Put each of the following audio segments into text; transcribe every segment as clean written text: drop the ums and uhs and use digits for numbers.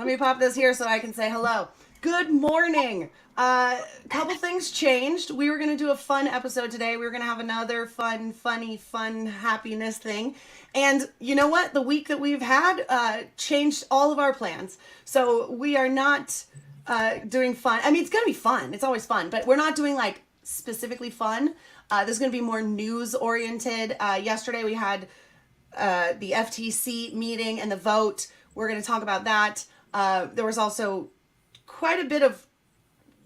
Let me pop this here so I can say hello. Good morning. Couple things changed. We were going to do a fun episode today. We were going to have another fun happiness thing. And you know what? The week that we've had changed all of our plans. So we are not doing fun. I mean, it's going to be fun. It's always fun. But we're not doing like specifically fun. This is going to be more news oriented. Yesterday we had the FTC meeting and the vote. We're going to talk about that. There was also quite a bit of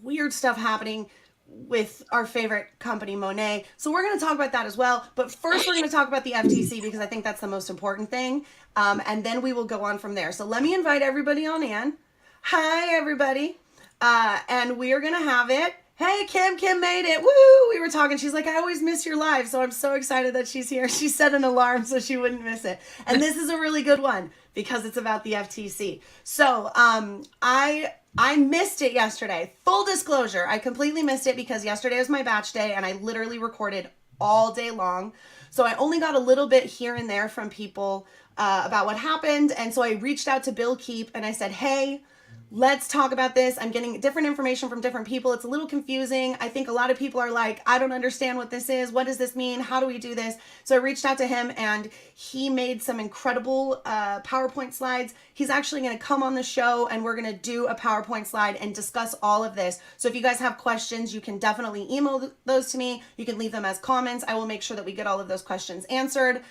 weird stuff happening with our favorite company, Monet. So we're going to talk about that as well. But first, we're going to talk about the FTC because I think that's the most important thing. And then we will go on from there. So let me invite everybody on in. Hi, everybody. And we are going to have it. Hey, Kim made it. Woo! We were talking. She's like, I always miss your live. So I'm so excited that she's here. She set an alarm so she wouldn't miss it. And this is a really good one because it's about the FTC. So I missed it yesterday. Full disclosure, I completely missed it because yesterday was my batch day and I literally recorded all day long. So I only got a little bit here and there from people about what happened. And so I reached out to Bill Keep and I said, hey, let's talk about this. I'm getting different information from different people. It's a little confusing. I think a lot of people are like, I don't understand what this is. What does this mean? How do we do this? So I reached out to him and he made some incredible PowerPoint slides. He's actually going to come on the show and we're going to do a PowerPoint slide and discuss all of this. So if you guys have questions, you can definitely email those to me. You can leave them as comments. I will make sure that we get all of those questions answered.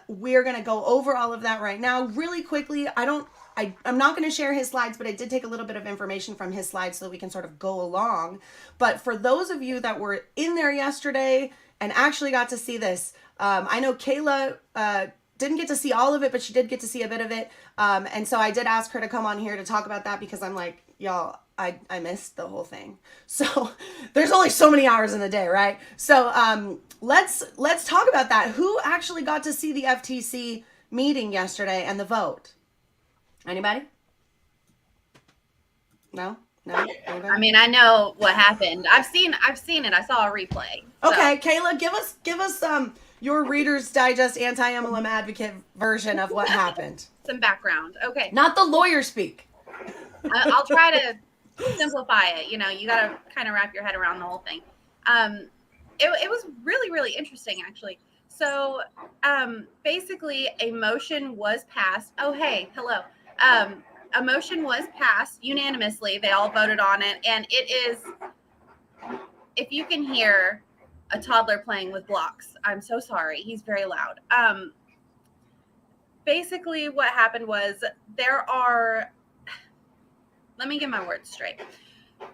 We're going to go over all of that right now really quickly. I'm not going to share his slides, but I did take a little bit of information from his slides so that we can sort of go along. But for those of you that were in there yesterday and actually got to see this, I know Kayla didn't get to see all of it, but she did get to see a bit of it. And so I did ask her to come on here to talk about that because I'm like, y'all, I missed the whole thing. So there's only so many hours in the day, right? So let's talk about that. Who actually got to see the FTC meeting yesterday and the vote? Anybody? No? Anybody? I mean, I know what happened. I've seen it. I saw a replay. So. Okay, Kayla, give us your Reader's Digest anti-MLM advocate version of what happened. Some background. Okay. Not the lawyer speak. I'll try to simplify it. You know, you got to kind of wrap your head around the whole thing. It was really, really interesting, actually. So basically, a motion was passed. Oh, hey, hello. A motion was passed unanimously. They all voted on it. And it is, if you can hear a toddler playing with blocks, I'm so sorry. He's very loud. Basically, what happened was let me get my words straight.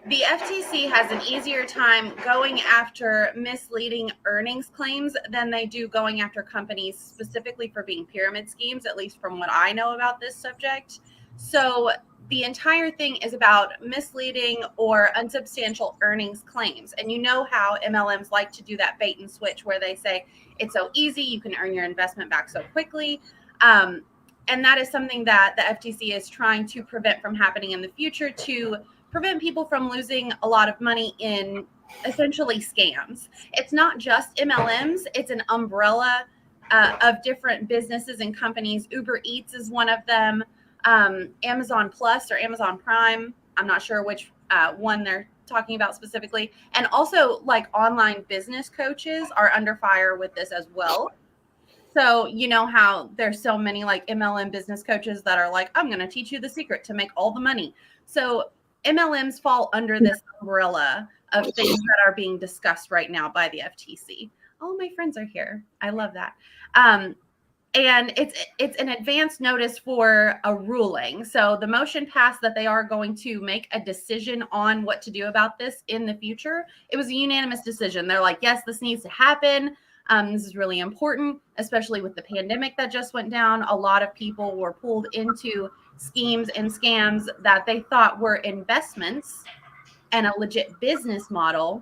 The FTC has an easier time going after misleading earnings claims than they do going after companies specifically for being pyramid schemes, at least from what I know about this subject. So the entire thing is about misleading or unsubstantial earnings claims. And you know how MLMs like to do that bait and switch where they say, it's so easy, you can earn your investment back so quickly. And that is something that the FTC is trying to prevent from happening in the future to prevent people from losing a lot of money in essentially scams. It's not just MLMs, it's an umbrella of different businesses and companies. Uber Eats is one of them. Amazon Plus or Amazon Prime, I'm not sure which one they're talking about specifically. And also like online business coaches are under fire with this as well. So you know how there's so many like MLM business coaches that are like, I'm going to teach you the secret to make all the money. So MLMs fall under this umbrella of things that are being discussed right now by the FTC. All my friends are here. I love that. And it's an advance notice for a ruling. So the motion passed that they are going to make a decision on what to do about this in the future. It was a unanimous decision. They're like, yes, this needs to happen. This is really important, especially with the pandemic that just went down. A lot of people were pulled into schemes and scams that they thought were investments and a legit business model.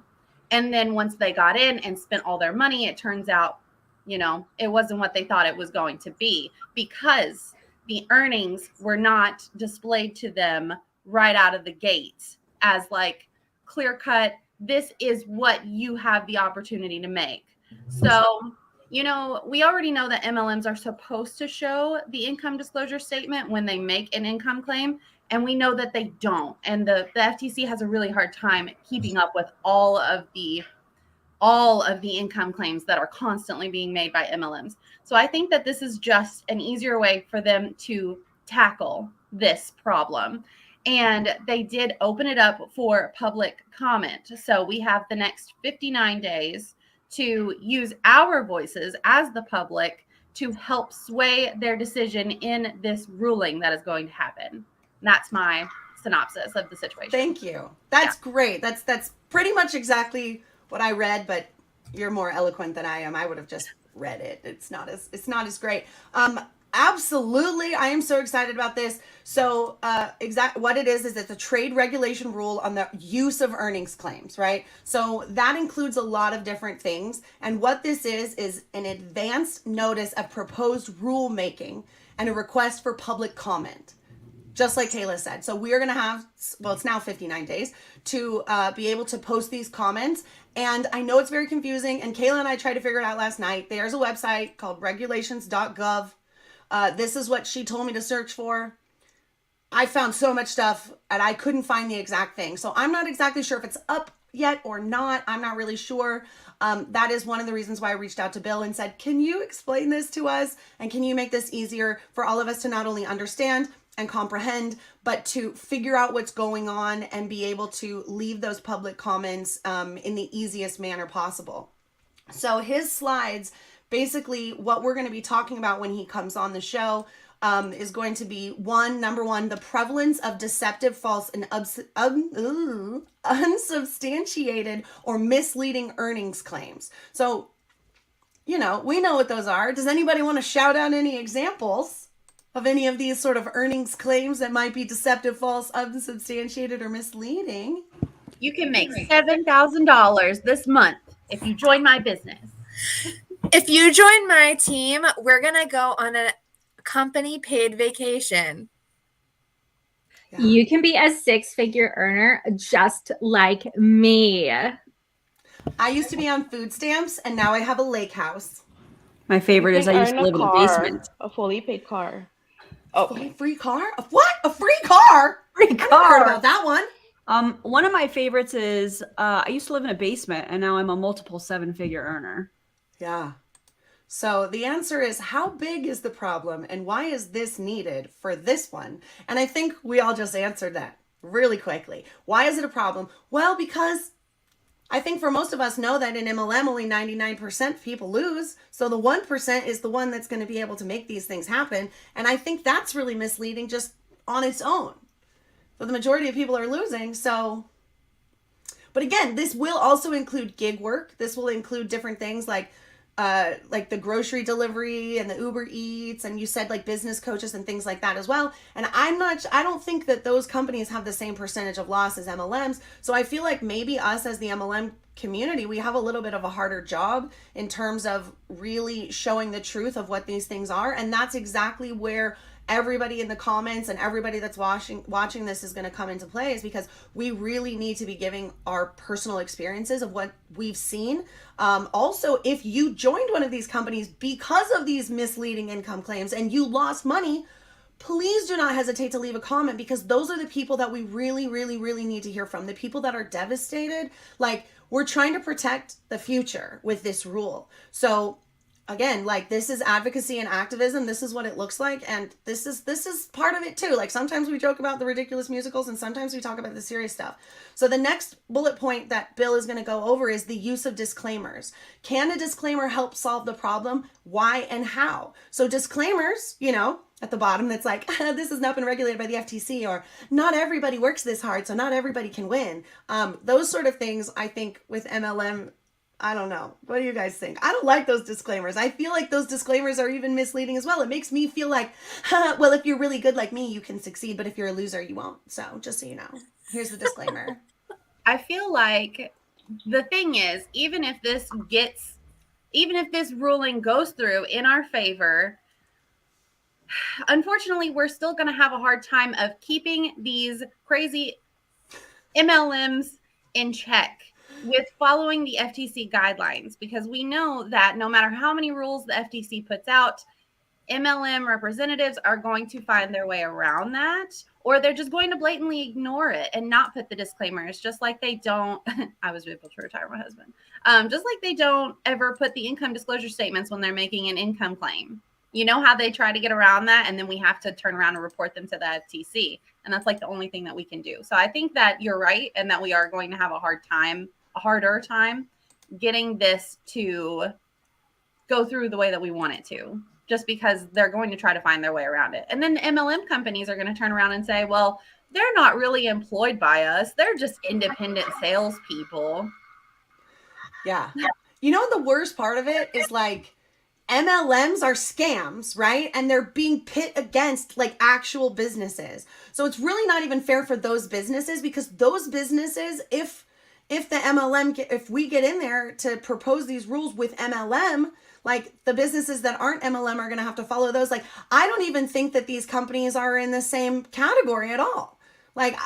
And then once they got in and spent all their money, it turns out, you know, it wasn't what they thought it was going to be because the earnings were not displayed to them right out of the gate as like clear cut. This is what you have the opportunity to make. So, you know, we already know that MLMs are supposed to show the income disclosure statement when they make an income claim. And we know that they don't. And the FTC has a really hard time keeping up with all of the income claims that are constantly being made by MLMs. So I think that this is just an easier way for them to tackle this problem. And they did open it up for public comment. So we have the next 59 days to use our voices as the public to help sway their decision in this ruling that is going to happen. And that's my synopsis of the situation. Thank you. That's great. That's pretty much exactly what I read, but you're more eloquent than I am. I would have just read it. It's not as great. Absolutely. I am so excited about this. So what it is it's a trade regulation rule on the use of earnings claims, right? So that includes a lot of different things. And what this is an advanced notice of proposed rulemaking and a request for public comment. Just like Kayla said. So we are going to have, well, it's now 59 days to be able to post these comments. And I know it's very confusing. And Kayla and I tried to figure it out last night. There's a website called regulations.gov. This is what she told me to search for. I found so much stuff and I couldn't find the exact thing. So I'm not exactly sure if it's up yet or not. I'm not really sure. That is one of the reasons why I reached out to Bill and said, can you explain this to us? And can you make this easier for all of us to not only understand and comprehend, but to figure out what's going on and be able to leave those public comments in the easiest manner possible. So his slides, basically what we're going to be talking about when he comes on the show is going to be number one, the prevalence of deceptive, false, and unsubstantiated or misleading earnings claims. So, we know what those are. Does anybody want to shout out any examples of any of these sort of earnings claims that might be deceptive, false, unsubstantiated, or misleading? You can make $7,000 this month if you join my business. If you join my team, we're going to go on a company paid vacation. Yeah. You can be a six-figure earner just like me. I used to be on food stamps, and now I have a lake house. My favorite is I used to live in a basement. A fully paid car. Oh, free car? What? A free car? Free car. I heard about that one. One of my favorites is I used to live in a basement, and now I'm a multiple seven-figure earner. Yeah. So the answer is, how big is the problem, and why is this needed for this one? And I think we all just answered that really quickly. Why is it a problem? Well, because I think for most of us know that in MLM, only 99% people lose. So the 1% is the one that's going to be able to make these things happen. And I think that's really misleading just on its own. So the majority of people are losing. So, but again, this will also include gig work. This will include different things like the grocery delivery and the Uber Eats, and you said like business coaches and things like that as well. And I don't think that those companies have the same percentage of loss as MLMs. So I feel like maybe us as the MLM community, we have a little bit of a harder job in terms of really showing the truth of what these things are. And that's exactly where everybody in the comments and everybody that's watching this is going to come into play, is because we really need to be giving our personal experiences of what we've seen. Also, if you joined one of these companies because of these misleading income claims and you lost money, please do not hesitate to leave a comment, because those are the people that we really, really, really need to hear from. The people that are devastated. Like, we're trying to protect the future with this rule. So again, like, this is advocacy and activism. This is what it looks like. And this is part of it too. Like, sometimes we joke about the ridiculous musicals and sometimes we talk about the serious stuff. So the next bullet point that Bill is going to go over is the use of disclaimers. Can a disclaimer help solve the problem? Why and how? So disclaimers, at the bottom, that's like, this has not been regulated by the FTC, or not everybody works this hard, so not everybody can win. Those sort of things, I think with MLM, I don't know. What do you guys think? I don't like those disclaimers. I feel like those disclaimers are even misleading as well. It makes me feel like, well, if you're really good like me, you can succeed, but if you're a loser, you won't. So just so you know, here's the disclaimer. I feel like the thing is, even if this ruling goes through in our favor, unfortunately, we're still going to have a hard time of keeping these crazy MLMs in check with following the FTC guidelines, because we know that no matter how many rules the FTC puts out, MLM representatives are going to find their way around that, or they're just going to blatantly ignore it and not put the disclaimers, just like they don't. I was able to retire my husband. Just like they don't ever put the income disclosure statements when they're making an income claim. You know how they try to get around that, and then we have to turn around and report them to the FTC. And that's like the only thing that we can do. So I think that you're right, and that we are going to have a harder time getting this to go through the way that we want it to, just because they're going to try to find their way around it. And then the MLM companies are going to turn around and say, well, they're not really employed by us. They're just independent salespeople. Yeah. You know, the worst part of it is like MLMs are scams, right? And they're being pit against like actual businesses. So it's really not even fair for those businesses, because those businesses, if the MLM, if we get in there to propose these rules with MLM, like the businesses that aren't MLM are going to have to follow those. Like, I don't even think that these companies are in the same category at all. Like,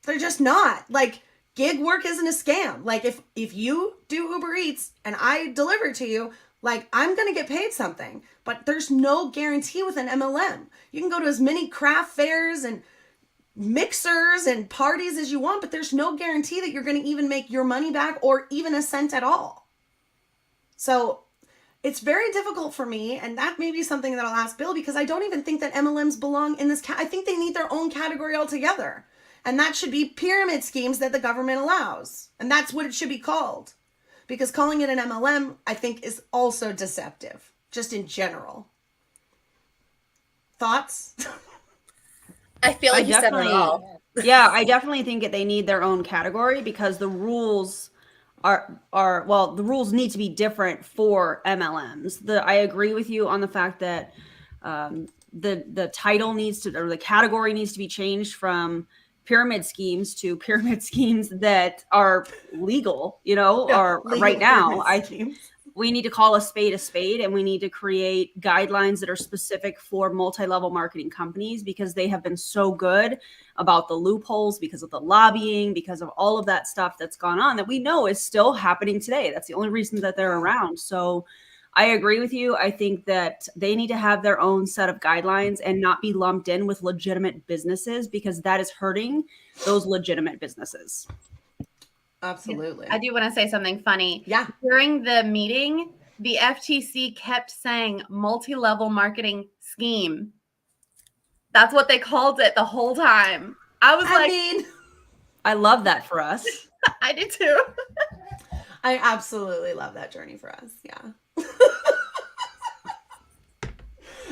they're just not. Like, gig work isn't a scam. Like, if you do Uber Eats and I deliver to you, like, I'm going to get paid something. But there's no guarantee with an MLM. You can go to as many craft fairs and mixers and parties as you want, but there's no guarantee that you're going to even make your money back or even a cent at all. So it's very difficult for me, and that may be something that I'll ask Bill, because I don't even think that MLMs belong in this. I think they need their own category altogether, and that should be pyramid schemes that the government allows, and that's what it should be called, because calling it an MLM, I think, is also deceptive, just in general. Thoughts? I feel like you said it all. Yeah, I definitely think that they need their own category, because the rules the rules need to be different for MLMs. I agree with you on the fact that the title needs to, or the category needs to be changed from pyramid schemes to pyramid schemes that are legal, or legal right now. We need to call a spade, and we need to create guidelines that are specific for multi-level marketing companies, because they have been so good about the loopholes, because of the lobbying, because of all of that stuff that's gone on that we know is still happening today. That's the only reason that they're around. So I agree with you. I think that they need to have their own set of guidelines and not be lumped in with legitimate businesses, because that is hurting those legitimate businesses. Absolutely. I do want to say something funny. Yeah. During the meeting, the FTC kept saying multi-level marketing scheme. That's what they called it the whole time. I love that for us. I do too. I absolutely love that journey for us. Yeah.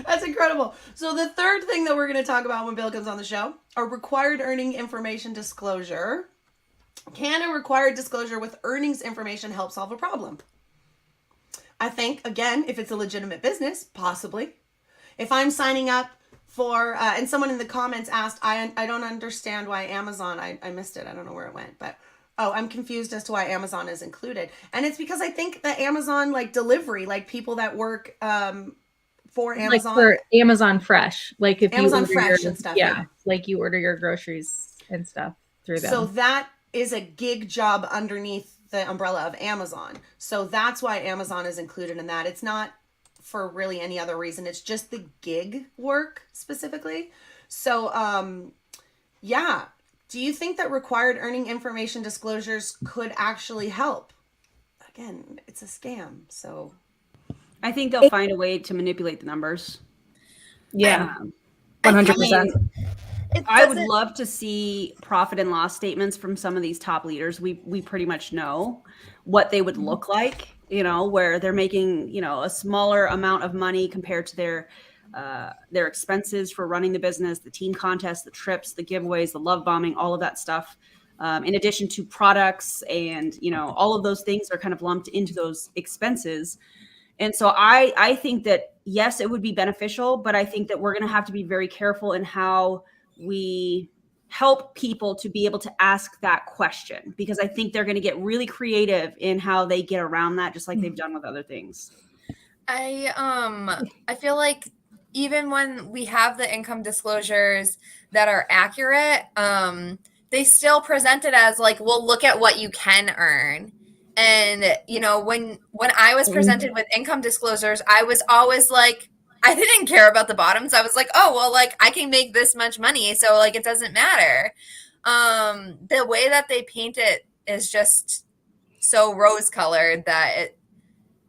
That's incredible. So the third thing that we're going to talk about when Bill comes on the show are required earning information disclosure. Can a required disclosure with earnings information help solve a problem? I think, again, if it's a legitimate business, possibly. If I'm signing up for, and someone in the comments asked, I don't understand why Amazon, I missed it. I don't know where it went, but, I'm confused as to why Amazon is included. And it's because I think that Amazon, like delivery, like people that work for Amazon. Like for Amazon Fresh. Like if Amazon you order Fresh and stuff. Yeah, like you order your groceries and stuff through them. So that is a gig job underneath the umbrella of Amazon. So that's why Amazon is included in that. It's not for really any other reason. It's just the gig work specifically. So, yeah. Do you think that required earning information disclosures could actually help? Again, it's a scam. So I think they'll find a way to manipulate the numbers. Yeah. 100%. I would love to see profit and loss statements from some of these top leaders. We pretty much know what they would look like, where they're making, a smaller amount of money compared to their expenses for running the business, the team contests, the trips, the giveaways, the love bombing, all of that stuff. In addition to products and, all of those things are kind of lumped into those expenses. And so I think that, yes, it would be beneficial, but I think that we're going to have to be very careful in how we help people to be able to ask that question, because I think they're going to get really creative in how they get around that, just like they've done with other things. I feel like even when we have the income disclosures that are accurate, they still present it as like, well, look at what you can earn. And, when I was presented with income disclosures, I was always like, I didn't care about the bottoms. I was like, oh, well, like I can make this much money, so like it doesn't matter. The way that they paint it is just so rose colored that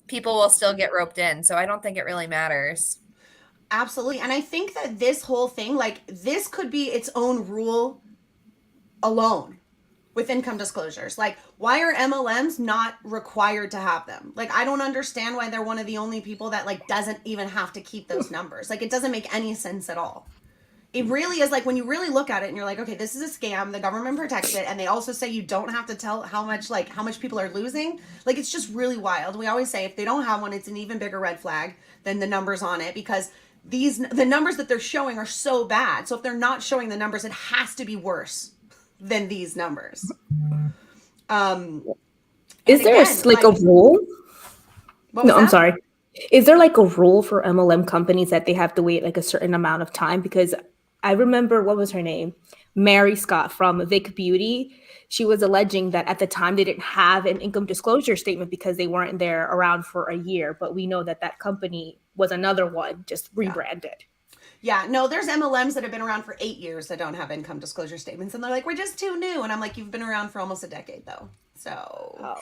people will still get roped in. So I don't think it really matters. Absolutely. And I think that this whole thing, like, this could be its own rule alone with income disclosures. Like, why are MLMs not required to have them? Like, I don't understand why they're one of the only people that, like, doesn't even have to keep those numbers. Like, it doesn't make any sense at all. It really is, like, when you really look at it and you're like, okay, this is a scam, the government protects it, and they also say you don't have to tell how much people are losing. Like, it's just really wild. We always say if they don't have one, it's an even bigger red flag than the numbers on it, because the numbers that they're showing are so bad. So if they're not showing the numbers, it has to be worse than these numbers. Is there again, like a rule? What was No, I'm that? sorry. Is there like a rule for MLM companies that they have to wait like a certain amount of time? Because I remember, what was her name? Mary Scott from Vic Beauty. She was alleging that at the time they didn't have an income disclosure statement because they weren't there around for a year. But we know that that company was another one, just rebranded. Yeah, no, there's MLMs that have been around for 8 years that don't have income disclosure statements. And they're like, we're just too new. And I'm like, you've been around for almost a decade, though. So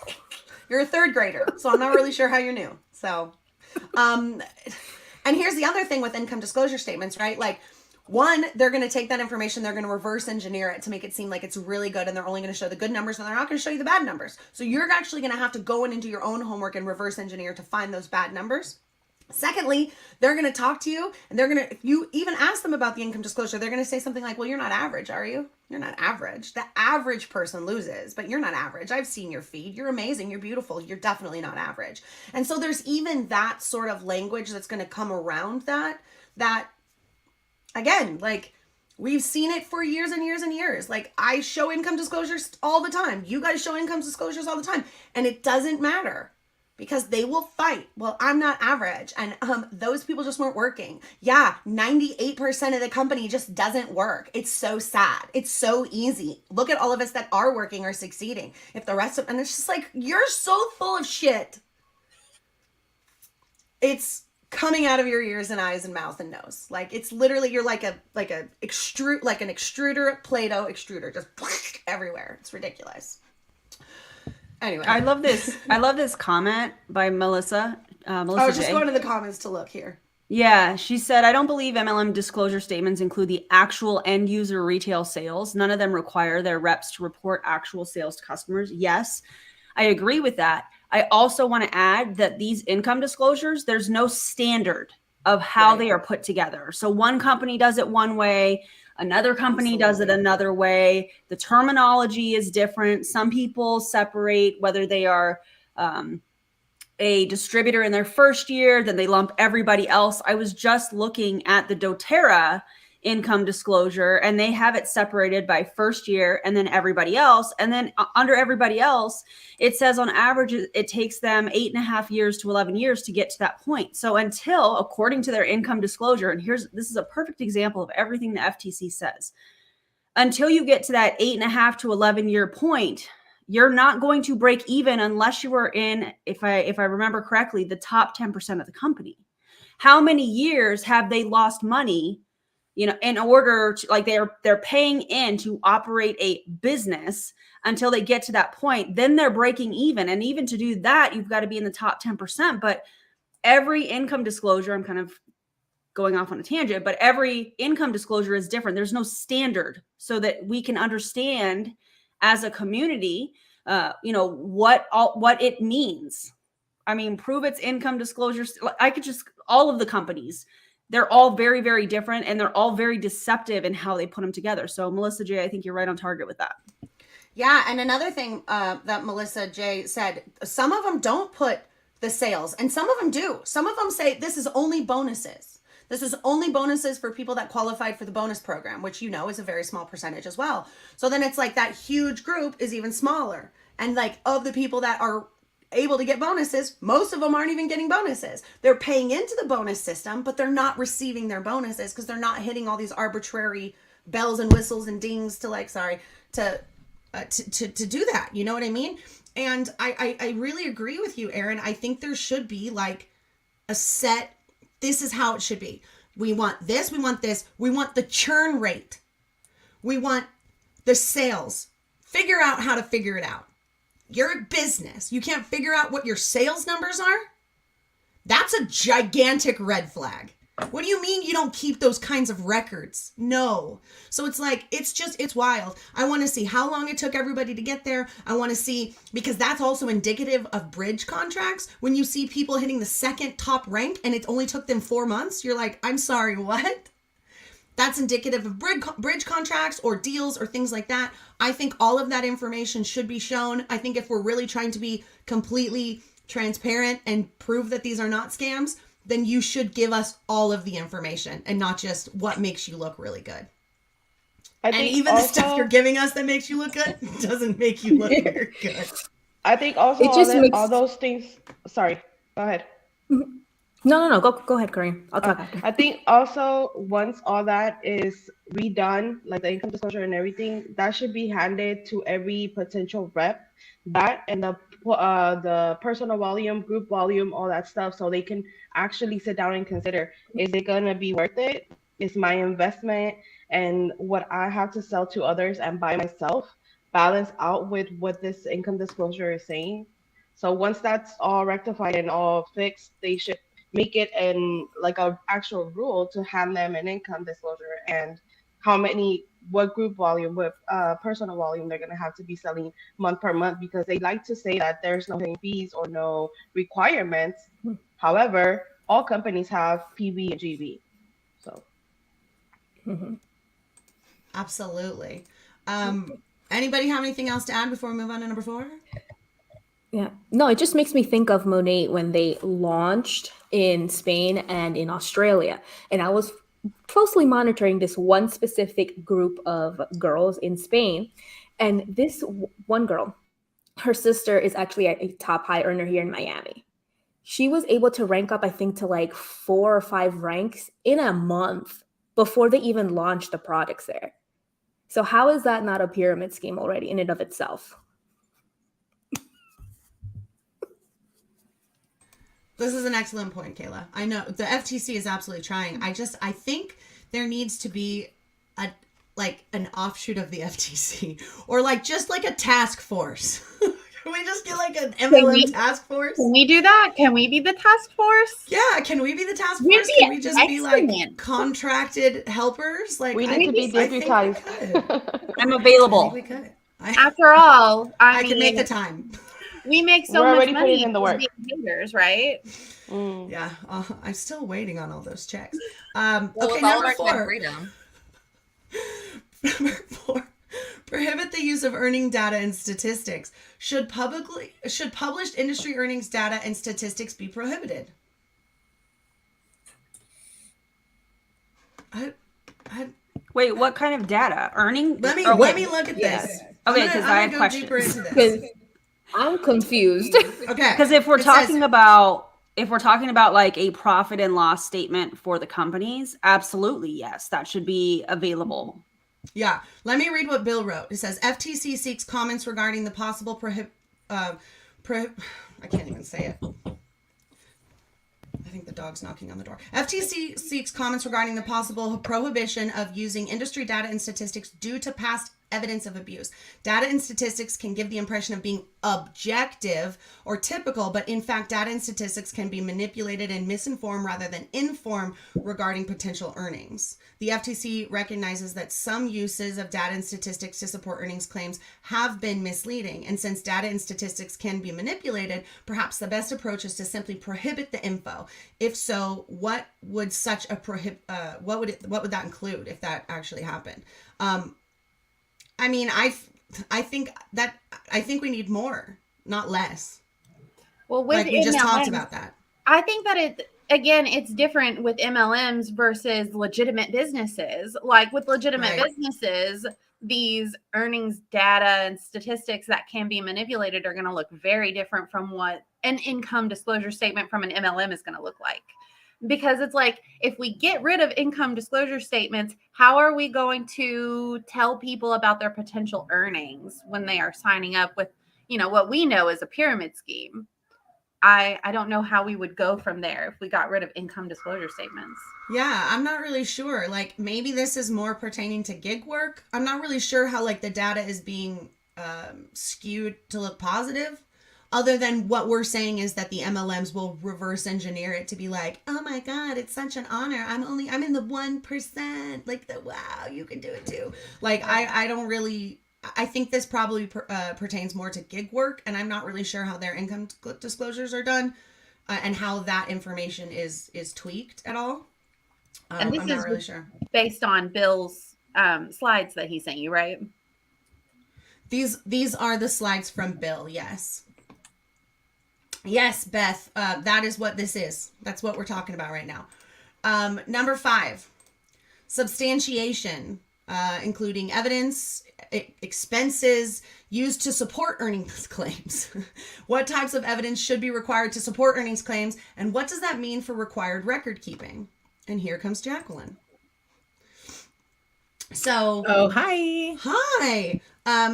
you're a third grader. So I'm not really sure how you're new. So, and here's the other thing with income disclosure statements, right? Like, one, they're going to take that information, they're going to reverse engineer it to make it seem like it's really good, and they're only going to show the good numbers, and they're not going to show you the bad numbers. So you're actually going to have to go in and do your own homework and reverse engineer to find those bad numbers. Secondly, they're going to talk to you, and they're going to, if you even ask them about the income disclosure, they're going to say something like, well, you're not average, are you? You're not average. The average person loses, but you're not average. I've seen your feed. You're amazing. You're beautiful. You're definitely not average. And so there's even that sort of language that's going to come around that again, like, we've seen it for years and years and years. Like, I show income disclosures all the time. You guys show income disclosures all the time. And it doesn't matter because they will fight. Well, I'm not average. And those people just weren't working. Yeah, 98% of the company just doesn't work. It's so sad. It's so easy. Look at all of us that are working or succeeding. If the rest of, and it's just like, you're so full of shit. It's coming out of your ears and eyes and mouth and nose. Like, it's literally, you're like an extruder, Play-Doh extruder, just everywhere. It's ridiculous. Anyway, I love this comment by Melissa. I was just J. going to the comments to look here. Yeah, she said, I don't believe MLM disclosure statements include the actual end user retail sales. None of them require their reps to report actual sales to customers. Yes, I agree with that. I also want to add that these income disclosures, there's no standard of how they are put together. So one company does it one way, another company does it another way. The terminology is different. Some people separate whether they are a distributor in their first year, then they lump everybody else. I was just looking at the doTERRA income disclosure, and they have it separated by first year and then everybody else. And then under everybody else, it says on average, it takes them 8.5 years to 11 years to get to that point. So until, according to their income disclosure, and this is a perfect example of everything the FTC says, until you get to that 8.5 to 11 year point, you're not going to break even unless you are in, if I remember correctly, the top 10% of the company. How many years have they lost money, in order to, like, they're paying in to operate a business until they get to that point, then they're breaking even. And even to do that, you've got to be in the top 10%. But every income disclosure, I'm kind of going off on a tangent, but every income disclosure is different. There's no standard so that we can understand as a community, what it means. I mean, prove its income disclosures. All of the companies, they're all very, very different, and they're all very deceptive in how they put them together. So Melissa J, I think you're right on target with that. Yeah. And another thing that Melissa J said, some of them don't put the sales, and some of them do. Some of them say this is only bonuses. This is only bonuses for people that qualified for the bonus program, which is a very small percentage as well. So then it's like that huge group is even smaller. And like, of the people that are able to get bonuses, most of them aren't even getting bonuses. They're paying into the bonus system, but they're not receiving their bonuses because they're not hitting all these arbitrary bells and whistles and dings to do that. You know what I mean? And I really agree with you, Erin. I think there should be like a set this is how it should be. We want this, we want this, we want the churn rate. We want the sales. Figure out how to figure it out. You're a business. You can't figure out what your sales numbers are? That's a gigantic red flag. What do you mean you don't keep those kinds of records? No. So it's like, it's wild. I want to see how long it took everybody to get there. I want to see, because that's also indicative of bridge contracts. When you see people hitting the second top rank and it only took them 4 months, you're like, I'm sorry, what? That's indicative of bridge contracts or deals or things like that. I think all of that information should be shown. I think if we're really trying to be completely transparent and prove that these are not scams, then you should give us all of the information and not just what makes you look really good. And even the stuff you're giving us that makes you look good doesn't make you look very good. I think also all those things. Sorry, go ahead. No. Go ahead, Kareem. I'll talk after. I think also once all that is redone, like the income disclosure and everything, that should be handed to every potential rep. That and the personal volume, group volume, all that stuff, so they can actually sit down and consider: is it gonna be worth it? Is my investment and what I have to sell to others and buy myself balance out with what this income disclosure is saying? So once that's all rectified and all fixed, they should make it in like a actual rule to hand them an income disclosure and what group volume, what personal volume they're going to have to be selling month per month, because they like to say that there's no fees or no requirements. However, all companies have PV and GV. So. Absolutely. Anybody have anything else to add before we move on to number 4? Yeah. No, it just makes me think of Monet when they launched in Spain and in Australia. And I was closely monitoring this one specific group of girls in Spain. And this one girl, her sister is actually a top high earner here in Miami. She was able to rank up, I think, to like 4 or 5 ranks in a month before they even launched the products there. So how is that not a pyramid scheme already in and of itself? This is an excellent point, Kayla. I know the FTC is absolutely trying. I think there needs to be an offshoot of the FTC, or just like a task force. Can we just get like an MLM task force? Can we do that? Can we be the task force? Yeah, can we be the task force? Can we just be like contracted helpers? Like we need to be deputized. I'm available. We could. After all, I can make the time. We make so much money in the work. Haters, right? Yeah, I'm still waiting on all those checks. Well, okay, number 4. Number 4. Prohibit the use of earning data and statistics. Should published industry earnings data and statistics be prohibited? Wait, what kind of data? Earning? Let me look at this. Okay, because I have questions. Deeper into this. I'm confused. Okay. Because if we're talking about like a profit and loss statement for the companies, absolutely yes, that should be available. Yeah. Let me read what Bill wrote. It says FTC seeks comments regarding the possible I can't even say it. I think the dog's knocking on the door. FTC seeks comments regarding the possible prohibition of using industry data and statistics due to past evidence of abuse. Data and statistics can give the impression of being objective or typical, but in fact, data and statistics can be manipulated and misinformed rather than inform regarding potential earnings. The FTC recognizes that some uses of data and statistics to support earnings claims have been misleading, and since data and statistics can be manipulated, perhaps the best approach is to simply prohibit the info. If so, what would such a what would that include if that actually happened? I mean, I think we need more, not less. Well, with we just MLMs, talked about that. I think that it's different with MLMs versus legitimate businesses. Like with legitimate businesses, these earnings data and statistics that can be manipulated are going to look very different from what an income disclosure statement from an MLM is going to look like. Because it's like, if we get rid of income disclosure statements, how are we going to tell people about their potential earnings when they are signing up with, what we know is a pyramid scheme? I don't know how we would go from there if we got rid of income disclosure statements. Yeah, I'm not really sure. Like, maybe this is more pertaining to gig work. I'm not really sure how, like, the data is being skewed to look positive, other than what we're saying is that the MLMs will reverse engineer it to be like, oh my God, it's such an honor. I'm in the 1%. Like, wow, you can do it too. Like, I don't really, I think this probably pertains more to gig work, and I'm not really sure how their income disclosures are done and how that information is tweaked at all. And this I'm not is really sure. based on Bill's slides that he sent you, right? These are the slides from Bill. Yes. Yes, Beth. That is what this is. That's what we're talking about right now. Number 5, substantiation, including evidence, expenses used to support earnings claims. What types of evidence should be required to support earnings claims, and what does that mean for required record keeping? And here comes Jacqueline. So, hi.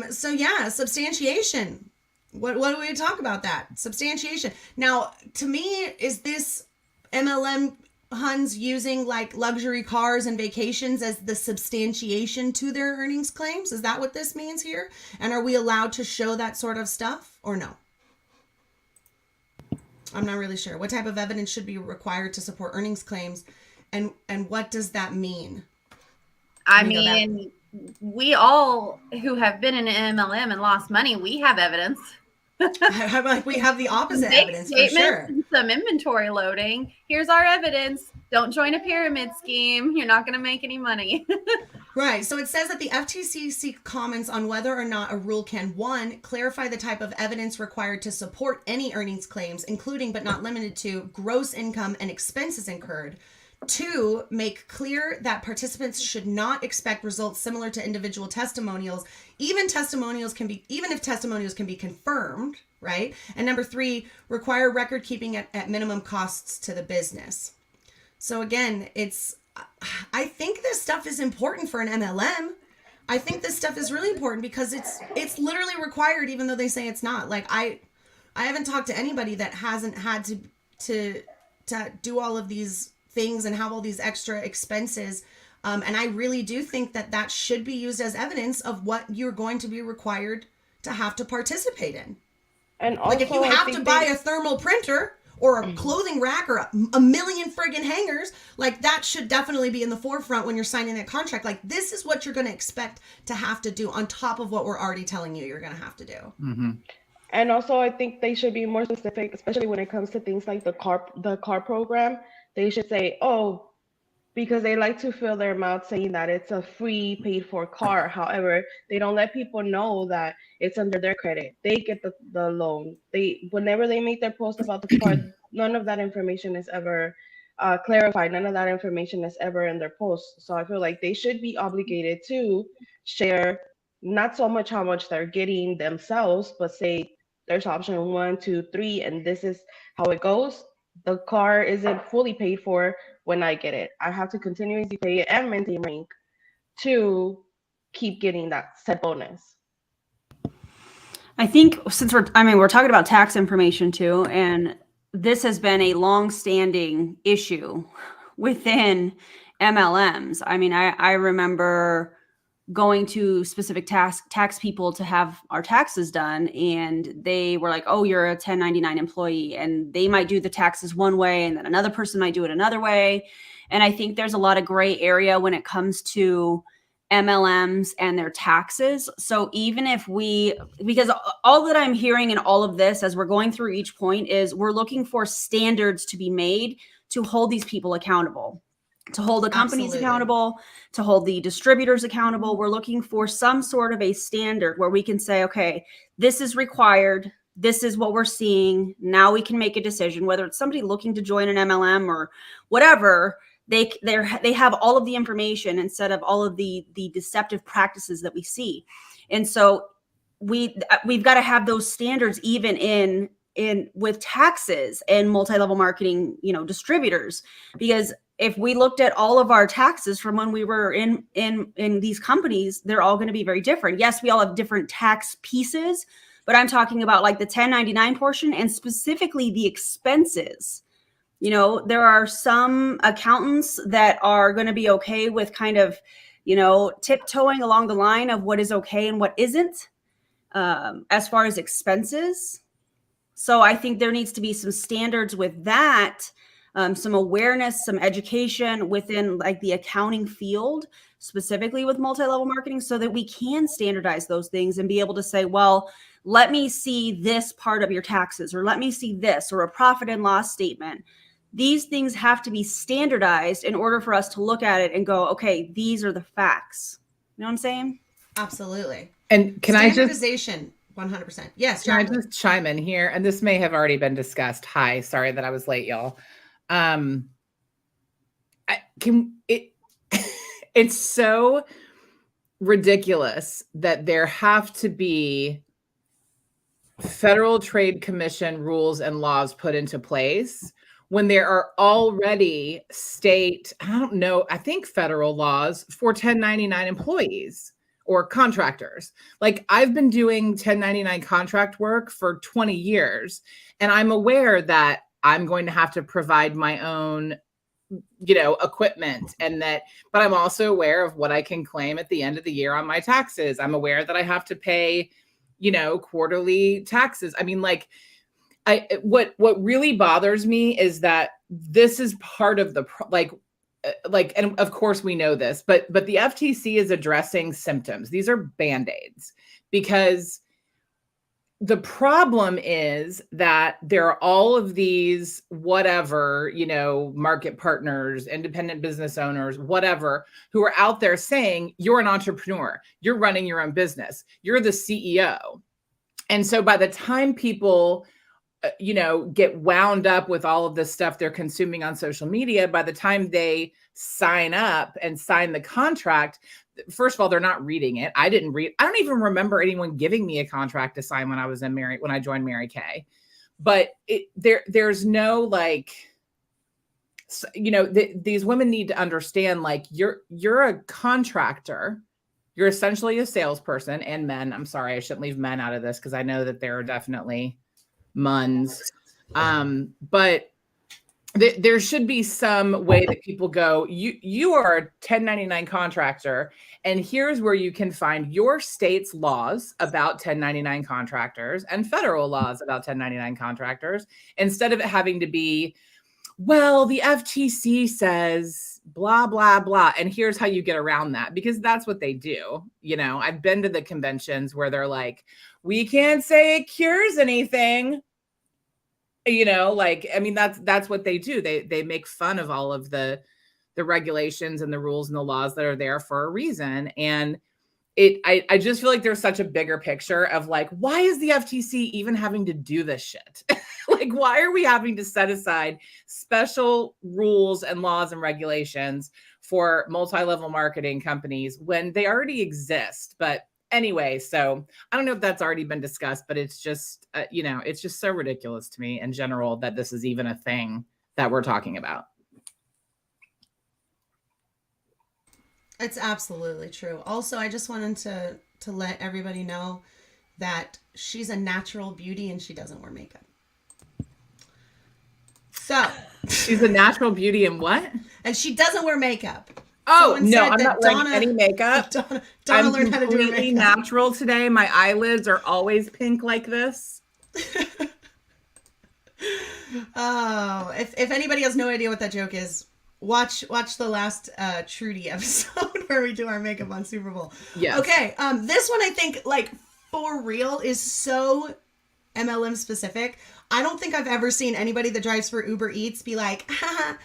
So yeah, substantiation. What do we talk about that? Substantiation. Now, to me, is this MLM Huns using like luxury cars and vacations as the substantiation to their earnings claims? Is that what this means here? And are we allowed to show that sort of stuff or no? I'm not really sure. What type of evidence should be required to support earnings claims, and what does that mean? I mean, we all who have been in an MLM and lost money, we have evidence. Like, we have the opposite evidence for sure. Some inventory loading. Here's our evidence. Don't join a pyramid scheme. You're not going to make any money. Right. So it says that the FTC comments on whether or not a rule can, 1, clarify the type of evidence required to support any earnings claims, including but not limited to gross income and expenses incurred. 2, make clear that participants should not expect results similar to individual testimonials, even if testimonials can be confirmed, right? And number 3, require record keeping at minimum costs to the business. So again, I think this stuff is important for an MLM. I think this stuff is really important because it's literally required, even though they say it's not. Like, I haven't talked to anybody that hasn't had to do all of these things and have all these extra expenses. And I really do think that should be used as evidence of what you're going to be required to have to participate in. And also, like, if you have to buy a thermal printer or a clothing rack or a million friggin' hangers, like, that should definitely be in the forefront when you're signing that contract. Like, this is what you're going to expect to have to do on top of what we're already telling you you're going to have to do. Mm-hmm. And also, I think they should be more specific, especially when it comes to things like the car program. They should say, oh, because they like to fill their mouth saying that it's a free paid for car. However, they don't let people know that it's under their credit. They get the loan. Whenever they make their post about the car, none of that information is ever clarified. None of that information is ever in their post. So I feel like they should be obligated to share not so much how much they're getting themselves, but say there's option 1, 2, 3, and this is how it goes. The car isn't fully paid for when I get it. I have to continuously pay it and maintain rank to keep getting that set bonus. I think since we're talking about tax information too, and this has been a long-standing issue within MLMs. I mean, I remember going to specific tax people to have our taxes done, and they were like, oh, you're a 1099 employee, and they might do the taxes one way and then another person might do it another way. And I think there's a lot of gray area when it comes to MLMs and their taxes. So even if because all that I'm hearing in all of this as we're going through each point is we're looking for standards to be made to hold these people accountable, to hold the companies accountable, to hold the distributors accountable. We're looking for some sort of a standard where we can say, okay, this is required. This is what we're seeing. Now we can make a decision, whether it's somebody looking to join an MLM or whatever. They have all of the information instead of all of the deceptive practices that we see. And so we've got to have those standards even in with taxes and multi-level marketing, distributors, because if we looked at all of our taxes from when we were in these companies, they're all going to be very different. Yes, we all have different tax pieces, but I'm talking about like the 1099 portion and specifically the expenses. You know, there are some accountants that are going to be okay with kind of, you know, tiptoeing along the line of what is okay and what isn't, as far as expenses. So I think there needs to be some standards with that, some awareness, some education within like the accounting field, specifically with multi-level marketing, so that we can standardize those things and be able to say, well, let me see this part of your taxes, or let me see this, or a profit and loss statement. These things have to be standardized in order for us to look at it and go, okay, these are the facts. You know what I'm saying? Absolutely. And can I just Standardization, 100%. Yes, can I Jacqueline. just chime in here? And this may have already been discussed. Hi, sorry that I was late, y'all. It's so ridiculous that there have to be Federal Trade Commission rules and laws put into place when there are already state, I don't know, I think federal laws for 1099 employees or contractors. Like I've been doing 1099 contract work for 20 years, and I'm aware that I'm going to have to provide my own, you know, equipment, and that, but I'm also aware of what I can claim at the end of the year on my taxes. I'm aware that I have to pay, you know, quarterly taxes. I mean, like, what really bothers me is that this is part of the and of course we know this, but the FTC is addressing symptoms. These are Band-Aids, because the problem is that there are all of these whatever, you know, market partners, independent business owners, whatever, who are out there saying you're an entrepreneur, you're running your own business, you're the CEO. And so by the time people you know, get wound up with all of this stuff they're consuming on social media, by the time they sign up and sign the contract, first of all, they're not reading it. I don't even remember anyone giving me a contract to sign when I joined Mary Kay. But there's no like, you know, these women need to understand, like, you're a contractor. You're essentially a salesperson, and men. I'm sorry, I shouldn't leave men out of this because I know that there are definitely muns. But there should be some way that people go, you are a 1099 contractor, and here's where you can find your state's laws about 1099 contractors and federal laws about 1099 contractors, instead of it having to be, well, the FTC says blah, blah, blah, and here's how you get around that, because that's what they do. You know, I've been to the conventions where they're like, we can't say it cures anything. You know, like, I mean, that's what they do. They make fun of all of the regulations and the rules and the laws that are there for a reason. And I just feel like there's such a bigger picture of like, why is the FTC even having to do this shit? Like, why are we having to set aside special rules and laws and regulations for multi-level marketing companies when they already exist? But anyway, so I don't know if that's already been discussed, but it's just, you know, it's just so ridiculous to me in general that this is even a thing that we're talking about. It's absolutely true. Also, I just wanted to let everybody know that she's a natural beauty and she doesn't wear makeup. So she's a natural beauty and what? And she doesn't wear makeup. Oh, no, I'm not wearing any makeup. Donna learned how to do her completely makeup. natural today. My eyelids are always pink like this. Oh, if anybody has no idea what that joke is, watch the last Trudy episode where we do our makeup on Super Bowl. Yes. Okay, this one I think, like, for real is so MLM specific. I don't think I've ever seen anybody that drives for Uber Eats be like, haha,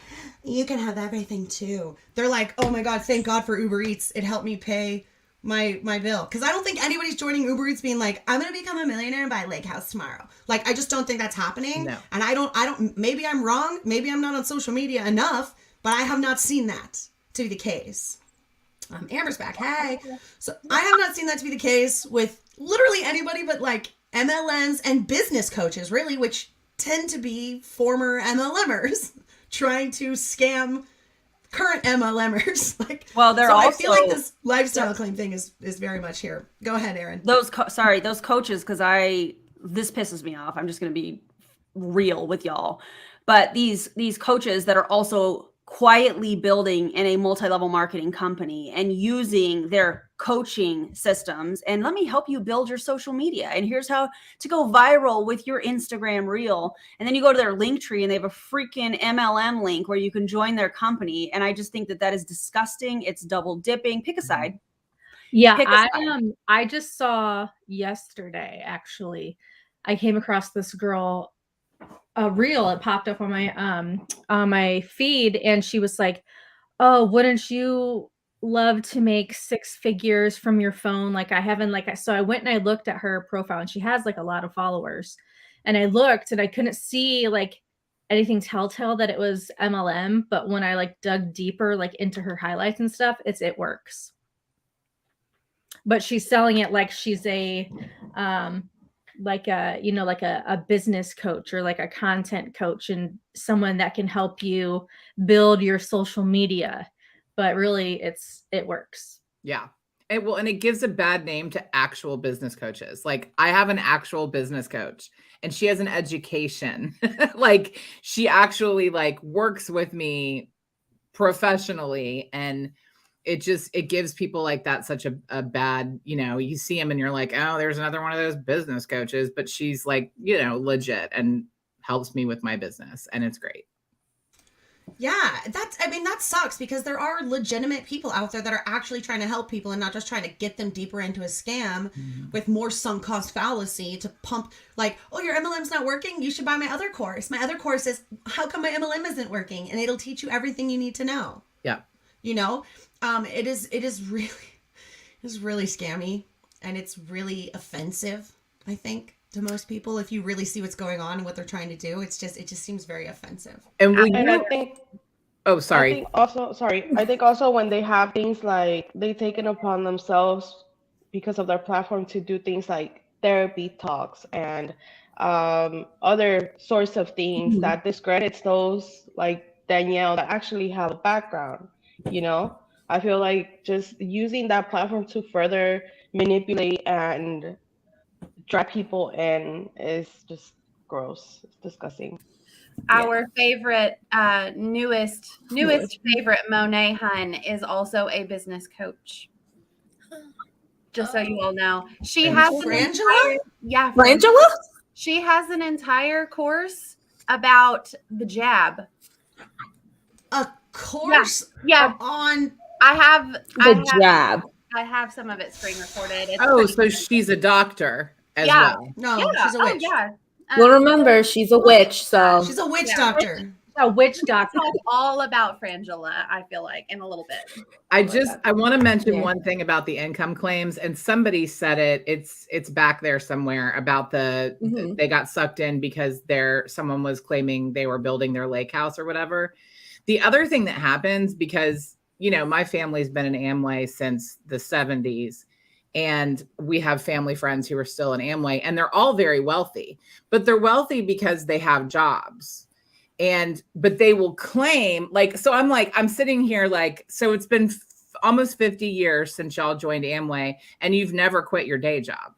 you can have everything too. They're like, oh my God, thank God for Uber Eats. It helped me pay my bill. Because I don't think anybody's joining Uber Eats being like, I'm going to become a millionaire and buy a lake house tomorrow. Like, I just don't think that's happening. No. And I don't, maybe I'm wrong. Maybe I'm not on social media enough, but I have not seen that to be the case. Amber's back. Hey. So I have not seen that to be the case with literally anybody but like MLMs and business coaches, really, which tend to be former MLMers trying to scam current MLMers. Like, Well, they're so also, I feel like this lifestyle claim thing is very much here. Go ahead, Erin. those coaches, because this pisses me off. I'm just going to be real with y'all. But these coaches that are also quietly building in a multi-level marketing company and using their coaching systems, and let me help you build your social media, and here's how to go viral with your Instagram reel, and then you go to their link tree and they have a freaking MLM link where you can join their company. And I just think that is disgusting. It's double dipping. Pick a side. Yeah, Pick a side. I just saw yesterday, actually, I came across this girl, a reel. It popped up on my feed, and she was like, "Oh, wouldn't you love to make 6 figures from your phone? Like I haven't so I went and I looked at her profile, and she has like a lot of followers. And I looked and I couldn't see like anything telltale that it was MLM, but when I like dug deeper like into her highlights and stuff, it works. But she's selling it like she's a like a business coach or like a content coach and someone that can help you build your social media. But really it works. Yeah. And it gives a bad name to actual business coaches. Like I have an actual business coach and she has an education. Like she actually like works with me professionally, and it gives people like that such a bad, you see them and you're like, oh, there's another one of those business coaches, but she's like, legit and helps me with my business, and it's great. Yeah, that sucks because there are legitimate people out there that are actually trying to help people and not just trying to get them deeper into a scam with more sunk cost fallacy to pump like, oh, your MLM's not working? You should buy my other course. My other course is how come my MLM isn't working? And it'll teach you everything you need to know. Yeah. It is really scammy, and it's really offensive, I think, to most people. If you really see what's going on and what they're trying to do, it just seems very offensive. And I think oh, sorry. I think also when they have things like they take it upon themselves because of their platform to do things like therapy talks and other sorts of things that discredits those like Danielle that actually have a background, I feel like just using that platform to further manipulate and drag people in is just gross. It's disgusting. Our favorite, newest favorite, Monet Hun, is also a business coach. Just so you all know, she has Frangela? Frangela? She has an entire course about the jab. A course? Yeah. On I have some of it screen recorded. So she's a doctor as well. No, she's a witch. Well, remember, she's a witch, so she's a witch doctor. A witch doctor. Talk all about Frangela, I feel like, in a little bit. I want to mention one thing about the income claims, and somebody said it. It's back there somewhere about they got sucked in because someone was claiming they were building their lake house or whatever. The other thing that happens, because my family's been in Amway since the 70s. And we have family friends who are still in Amway, and they're all very wealthy, but they're wealthy because they have jobs. But they will claim so I'm sitting here so it's been almost 50 years since y'all joined Amway and you've never quit your day job.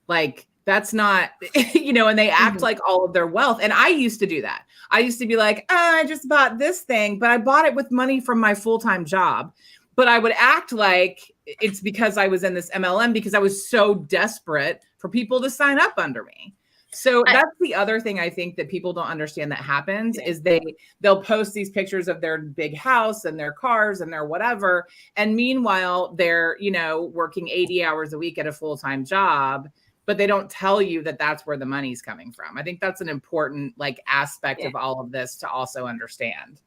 Like that's not, and they act like all of their wealth. And I used to do that. I used to be like, I just bought this thing, but I bought it with money from my full-time job. But I would act like it's because I was in this MLM because I was so desperate for people to sign up under me. So that's the other thing I think that people don't understand that happens is they'll post these pictures of their big house and their cars and their whatever. And meanwhile, they're, working 80 hours a week at a full-time job, but they don't tell you that that's where the money's coming from. I think that's an important aspect of all of this to also understand.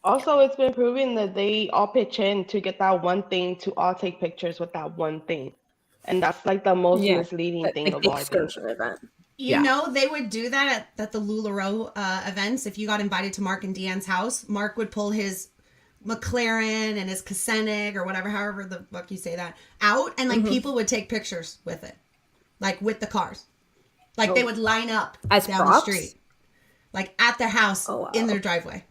Also, it's been proven that they all pitch in to get that one thing to all take pictures with that one thing. And that's the most misleading thing of all. They would do that at the LuLaRoe events. If you got invited to Mark and Deanne's house, Mark would pull his McLaren and his Koenig or whatever, however the fuck you say that, out. And people would take pictures with it, with the cars. They would line up as down props? the street, at their house in their driveway.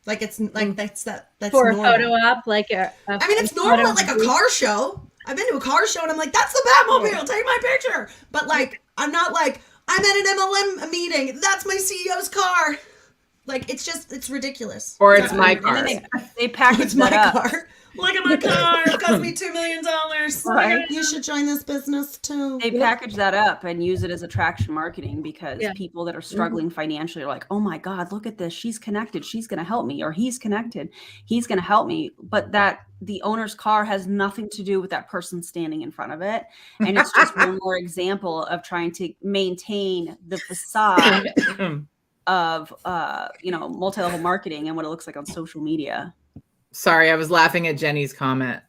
Like it's like that's For normal. a photo op, like I mean, it's normal at like a car show. I've been to a car show and I'm like, that's the Batmobile. Take my picture. But like, I'm not like, I'm at an MLM meeting. That's my CEO's car. Like, it's ridiculous. Or it's my car. And then they package It's my that up. car. Look at my car. It cost me $2 million. Right. You should join this business too. They package that up and use it as attraction marketing because people that are struggling financially are like, oh my God, look at this. She's connected. She's going to help me. Or he's connected. He's going to help me. But that the owner's car has nothing to do with that person standing in front of it. And it's just one more example of trying to maintain the facade of, multi-level marketing and what it looks like on social media. Sorry, I was laughing at Jenny's comment.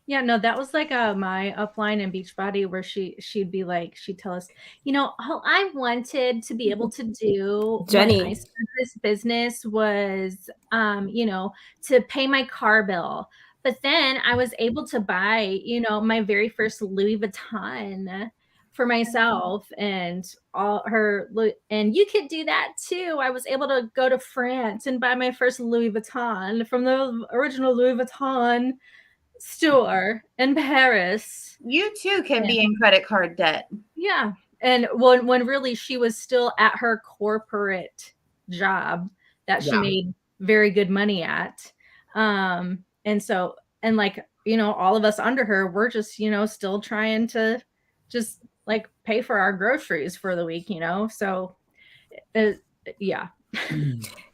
Yeah, no, that was like my upline in Beachbody where she'd be like, she'd tell us, all I wanted to be able to do Jenny. when I started this business was, to pay my car bill. But then I was able to buy, my very first Louis Vuitton for myself and and you could do that too. I was able to go to France and buy my first Louis Vuitton from the original Louis Vuitton store in Paris. You too can be in credit card debt. Yeah. And when really she was still at her corporate job that she made very good money at. And all of us under her, we're just, still trying to just like pay for our groceries for the week, so yeah.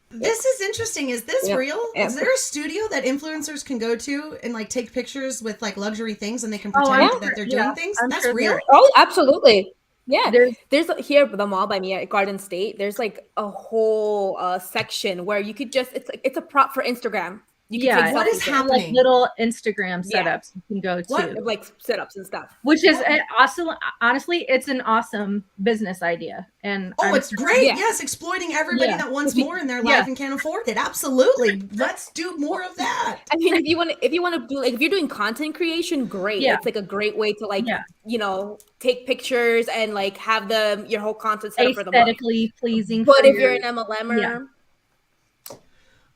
This is interesting. Is this real? Is there a studio that influencers can go to and like take pictures with like luxury things and they can pretend that they're doing things? That's real? Oh, absolutely. Yeah. There's here at the mall by me at Garden State. There's like a whole section where you could it's a prop for Instagram. You can take what is happening? Like little Instagram setups you can go to. Like setups and stuff. Which is awesome. Honestly, it's an awesome business idea. And it's great. Yes, exploiting everybody that wants more in their life and can't afford it. Absolutely. Let's do more of that. I mean, if you want to do like if you're doing content creation, great. It's like a great way to like take pictures and like have your whole content set up for the month. Aesthetically pleasing. But if you're an MLMer.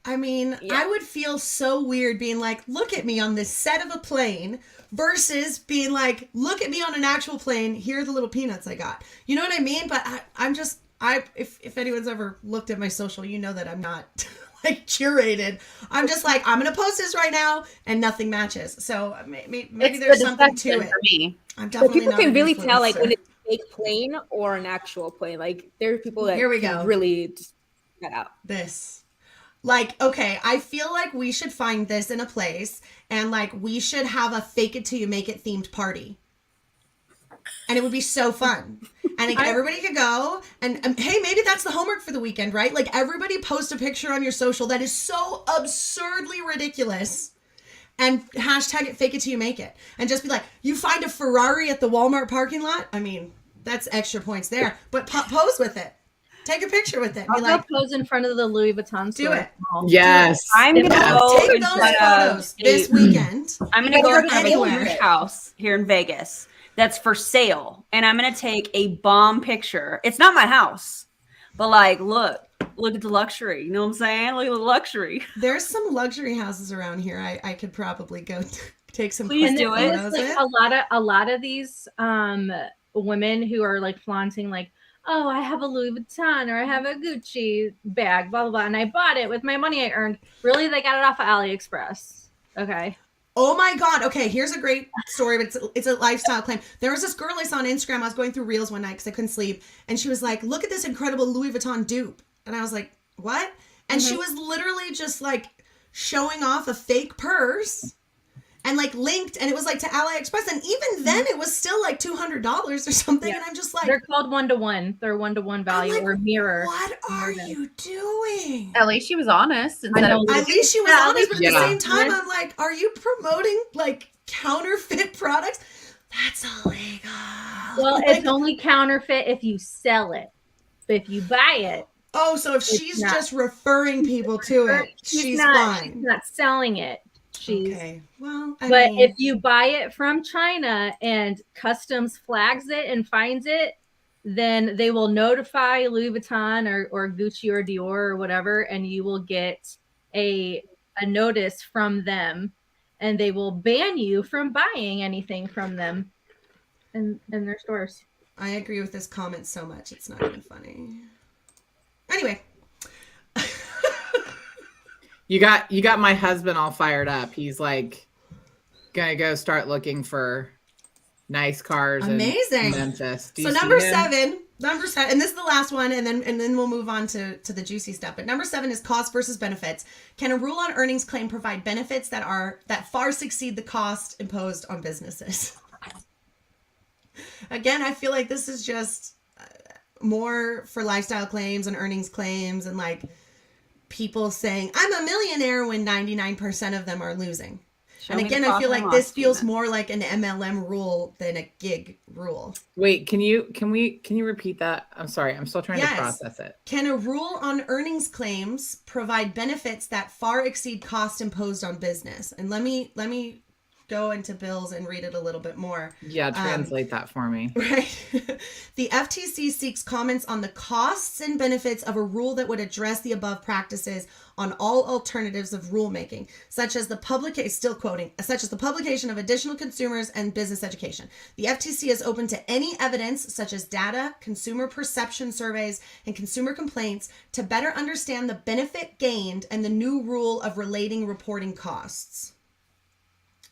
I mean, I would feel so weird being like, look at me on this set of a plane versus being like, look at me on an actual plane. Here are the little peanuts I got. You know what I mean? But if anyone's ever looked at my social, you know that I'm not like curated. I'm just like, I'm going to post this right now and nothing matches. So maybe there's something to it. For me. I'm definitely people can really tell like when it's a fake plane or an actual plane. Like there are people that really just get out. Like, okay, I feel like we should find this in a place and like we should have a fake it till you make it themed party. And it would be so fun. And like everybody could go and hey, maybe that's the homework for the weekend, right? Like everybody post a picture on your social that is so absurdly ridiculous and hashtag it fake it till you make it. And just be like, you find a Ferrari at the Walmart parking lot? I mean, that's extra points there, but pose with it. Take a picture with it. I'll go pose in front of the Louis Vuitton store. Do it. Yes. I'm going to go take those photos this weekend. I'm going to go to a huge house here in Vegas that's for sale. And I'm going to take a bomb picture. It's not my house, but like, look at the luxury. You know what I'm saying? Look at the luxury. There's some luxury houses around here. I could probably go take some Please do it. Like a lot of these women who are like flaunting like, oh, I have a Louis Vuitton or I have a Gucci bag, blah, blah, blah. And I bought it with my money I earned. Really, they got it off of AliExpress. Okay. Oh my God. Okay, here's a great story, but it's a lifestyle claim. There was this girl I saw on Instagram. I was going through Reels one night because I couldn't sleep. And she was like, look at this incredible Louis Vuitton dupe. And I was like, what? And she was literally just like showing off a fake purse. And like linked, and it was like to AliExpress, and even then it was still like $200 or something. And I'm just like, they're called 1-to-1. They're 1-to-1 value or mirror. What are you doing? At least she was honest. At least she was honest, but at the same time, I'm like, are you promoting like counterfeit products? That's illegal. Well, it's only counterfeit if you sell it, but if you buy it. Oh, so if she's just referring people to it, she's fine. She's not selling it. Okay. Well, I mean, if if you buy it from China and customs flags it and finds it, then they will notify Louis Vuitton or Gucci or Dior or whatever, and you will get a notice from them, and they will ban you from buying anything from them in their stores. I agree with this comment so much. It's not even funny. Anyway. You got my husband all fired up. He's like gonna go start looking for nice cars. Amazing. In Memphis. So number seven, and this is the last one, and then we'll move on to the juicy stuff. But number 7 is cost versus benefits. Can a rule on earnings claim provide benefits that far exceed the cost imposed on businesses? Again, I feel like this is just more for lifestyle claims and earnings claims, and like people saying I'm a millionaire when 99% of them are losing. And again, I feel like this feels more like an MLM rule than a gig rule. Wait, can you repeat that? I'm sorry, I'm still trying to process it. Can a rule on earnings claims provide benefits that far exceed cost imposed on business? And let me go into bills and read it a little bit more. Yeah, translate that for me. Right. The FTC seeks comments on the costs and benefits of a rule that would address the above practices on all alternatives of rulemaking, such as the publication of additional consumers and business education. The FTC is open to any evidence, such as data, consumer perception surveys, and consumer complaints, to better understand the benefit gained and the new rule of relating reporting costs.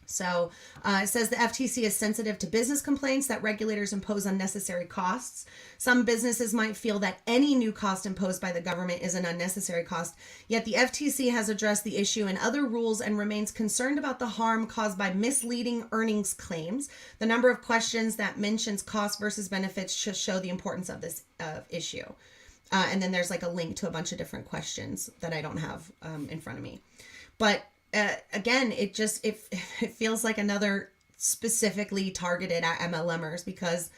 So it says the FTC is sensitive to business complaints that regulators impose unnecessary costs. Some businesses might feel that any new cost imposed by the government is an unnecessary cost, yet the FTC has addressed the issue in other rules and remains concerned about the harm caused by misleading earnings claims. The number of questions that mentions cost versus benefits should show the importance of this issue. And then there's like a link to a bunch of different questions that I don't have in front of me. But again, it feels like another specifically targeted at MLMers, because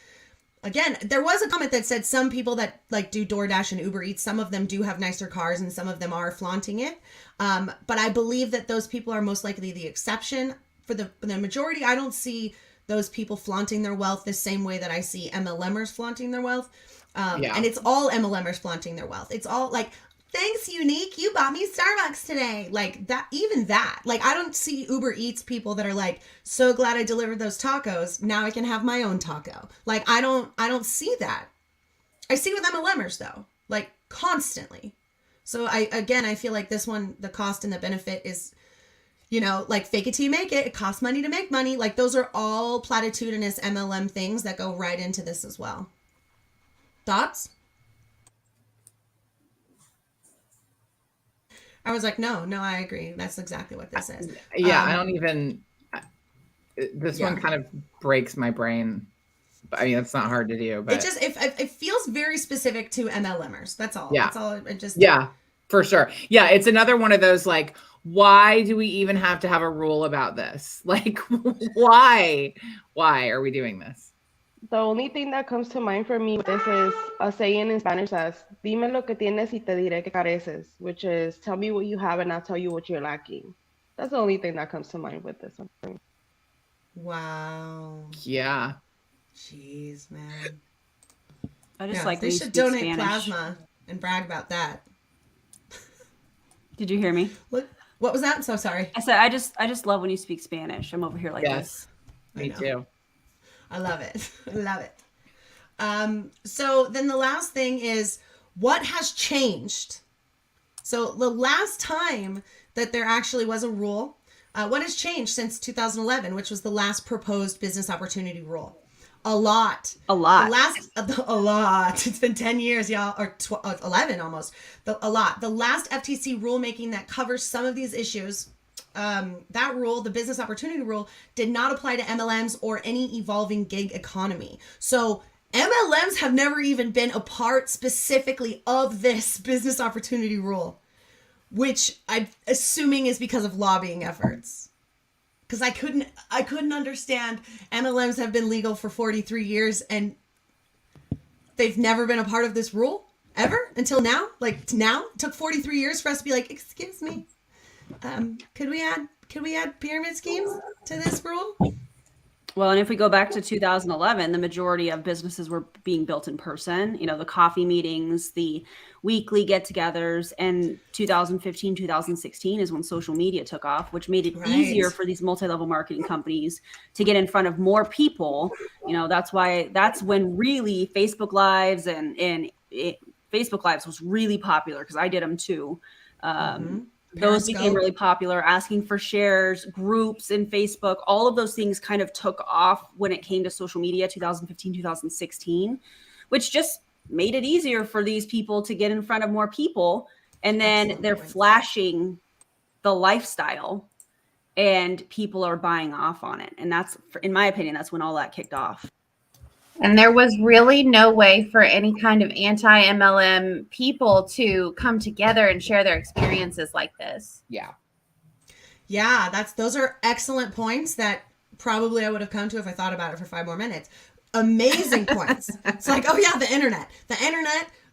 again, there was a comment that said some people that like do DoorDash and Uber Eats, some of them do have nicer cars and some of them are flaunting it. But I believe that those people are most likely the exception. For the majority, I don't see those people flaunting their wealth the same way that I see MLMers flaunting their wealth. And it's all MLMers flaunting their wealth. It's all like, thanks, Unique, you bought me Starbucks today. Like that, even that. Like, I don't see Uber Eats people that are like, so glad I delivered those tacos. Now I can have my own taco. Like, I don't see that. I see with MLMers though, like constantly. So I feel like this one, the cost and the benefit is, like fake it till you make it. It costs money to make money. Like those are all platitudinous MLM things that go right into this as well. Thoughts? I was like, no, I agree. That's exactly what this is. Yeah, I don't even, this one kind of breaks my brain. I mean, it's not hard to do, but it feels very specific to MLMers. That's all. Yeah. That's all. It just, yeah, for sure. Yeah. It's another one of those, like, why do we even have to have a rule about this? Like, why are we doing this? The only thing that comes to mind for me with this is a saying in Spanish says, dime lo que tienes y te diré que careces, which is tell me what you have and I'll tell you what you're lacking. That's the only thing that comes to mind with this one. Wow. Yeah. Jeez, man. I just like they should donate Spanish plasma and brag about that. Did you hear me? What was that? I'm so sorry. I said I just love when you speak Spanish. I'm over here like this. Me too. I love it. I love it. So then the last thing is, what has changed? So the last time that there actually was a rule, what has changed since 2011, which was the last proposed business opportunity rule? A lot. A lot. It's been 10 years, y'all, or 11 almost. A lot. The last FTC rulemaking that covers some of these issues, that rule, the business opportunity rule, did not apply to MLMs or any evolving gig economy. So MLMs have never even been a part specifically of this business opportunity rule, which I'm assuming is because of lobbying efforts. Because I couldn't understand. MLMs have been legal for 43 years and they've never been a part of this rule ever until now. Like now, it took 43 years for us to be like, excuse me. Could we add pyramid schemes to this rule? Well, and if we go back to 2011, the majority of businesses were being built in person, you know, the coffee meetings, the weekly get-togethers, and 2015, 2016 is when social media took off, which made it easier for these multi-level marketing companies to get in front of more people. You know, that's when really Facebook Lives and Facebook Lives was really popular because I did them too. Those became really popular, asking for shares, groups in Facebook, all of those things kind of took off when it came to social media, 2015, 2016, which just made it easier for these people to get in front of more people. And then they're flashing the lifestyle and people are buying off on it. And that's, in my opinion, that's when all that kicked off. And there was really no way for any kind of anti-MLM people to come together and share their experiences like this. Yeah. Yeah, those are excellent points that probably I would have come to if I thought about it for 5 more minutes. Amazing points. It's like, oh yeah, the internet.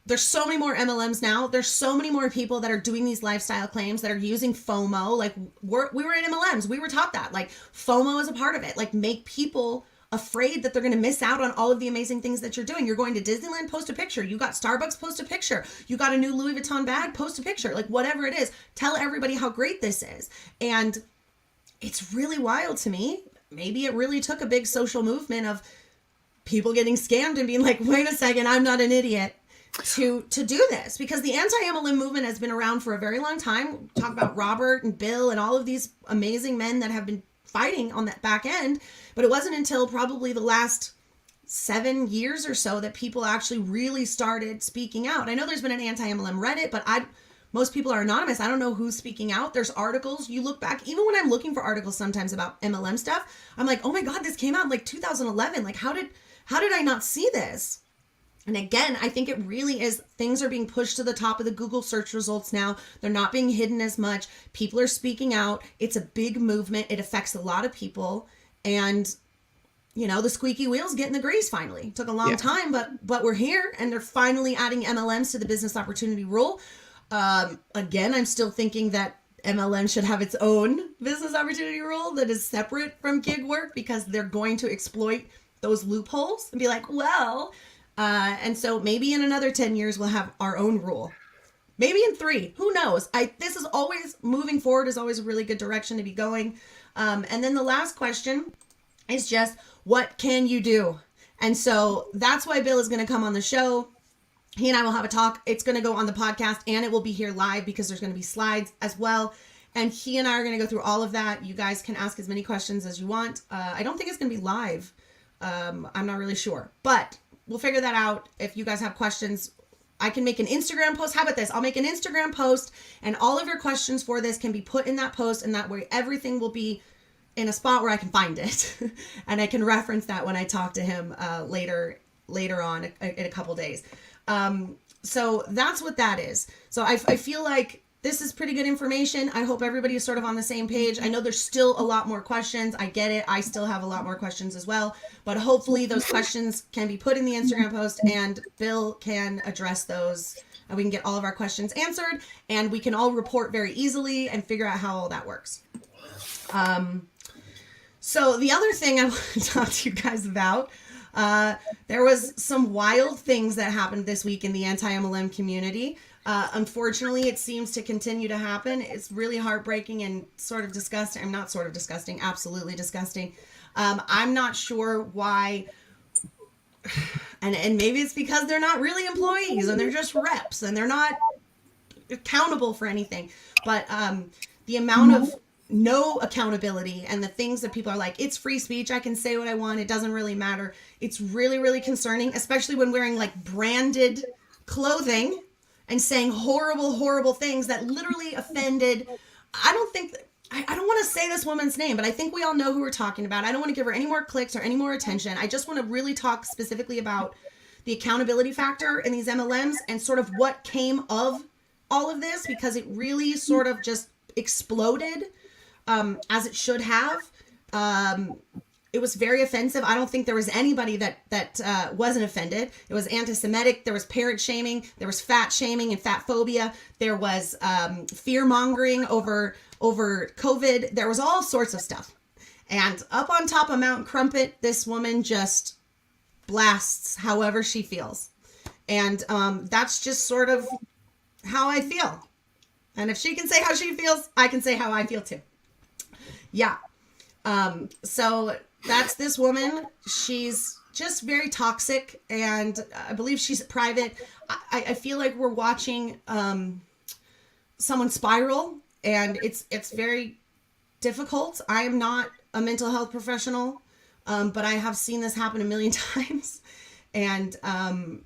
There's so many more MLMs now. There's so many more people that are doing these lifestyle claims that are using FOMO. Like we were in MLMs. We were taught that. Like FOMO is a part of it. Like make people afraid that they're going to miss out on all of the amazing things that you're doing. You're going to Disneyland, post a picture. You got Starbucks, post a picture. You got a new Louis Vuitton bag, post a picture. Like whatever it is, tell everybody how great this is. And it's really wild to me. Maybe it really took a big social movement of people getting scammed and being like, wait a second, I'm not an idiot to do this, because the anti-MLM movement has been around for a very long time. Talk about Robert and Bill and all of these amazing men that have been fighting on that back end. But it wasn't until probably the last 7 years or so that people actually really started speaking out. I know there's been an anti-MLM Reddit, but most people are anonymous. I don't know who's speaking out. There's articles. You look back, even when I'm looking for articles sometimes about MLM stuff, I'm like, oh my God, this came out in like 2011. Like, how did I not see this? And again, I think it really is, things are being pushed to the top of the Google search results now. They're not being hidden as much. People are speaking out. It's a big movement. It affects a lot of people. And, you know, the squeaky wheel's getting the grease finally. It took a long time, but we're here, and they're finally adding MLMs to the business opportunity rule. Again, I'm still thinking that MLM should have its own business opportunity rule that is separate from gig work, because they're going to exploit those loopholes and be like, well... and so maybe in another 10 years, we'll have our own rule. Maybe in 3, who knows? This is always moving forward, is always a really good direction to be going. And then the last question is just, what can you do? And so that's why Bill is going to come on the show. He and I will have a talk. It's going to go on the podcast, and it will be here live because there's going to be slides as well. And he and I are going to go through all of that. You guys can ask as many questions as you want. I don't think it's going to be live. I'm not really sure, but we'll figure that out. If you guys have questions, I can make an Instagram post. How about this? I'll make an Instagram post, and all of your questions for this can be put in that post, and that way everything will be in a spot where I can find it. And I can reference that when I talk to him later on in a couple days. So that's what that is. So I feel like this is pretty good information. I hope everybody is sort of on the same page. I know there's still a lot more questions. I get it. I still have a lot more questions as well. But hopefully those questions can be put in the Instagram post, and Bill can address those, and we can get all of our questions answered, and we can all report very easily and figure out how all that works. So the other thing I want to talk to you guys about, there was some wild things that happened this week in the anti-MLM community. Unfortunately, it seems to continue to happen. It's really heartbreaking and sort of disgusting. I'm not sort of disgusting, absolutely disgusting. I'm not sure why, and maybe it's because they're not really employees and they're just reps and they're not accountable for anything. But the amount of no accountability and the things that people are like, it's free speech, I can say what I want, it doesn't really matter. It's really, really concerning, especially when wearing like branded clothing and saying horrible, horrible things that literally offended. I don't want to say this woman's name, but I think we all know who we're talking about. I don't want to give her any more clicks or any more attention. I just want to really talk specifically about the accountability factor in these MLMs and sort of what came of all of this, because it really sort of just exploded as it should have. It was very offensive. I don't think there was anybody that wasn't offended. It was anti-Semitic. There was parent shaming. There was fat shaming and fat phobia. There was fear mongering over COVID. There was all sorts of stuff. And up on top of Mount Crumpet, this woman just blasts however she feels. And that's just sort of how I feel. And if she can say how she feels, I can say how I feel too. Yeah. So that's this woman. She's just very toxic, and I believe she's private. I feel like we're watching someone spiral, and it's very difficult. I am not a mental health professional, but I have seen this happen a million times, and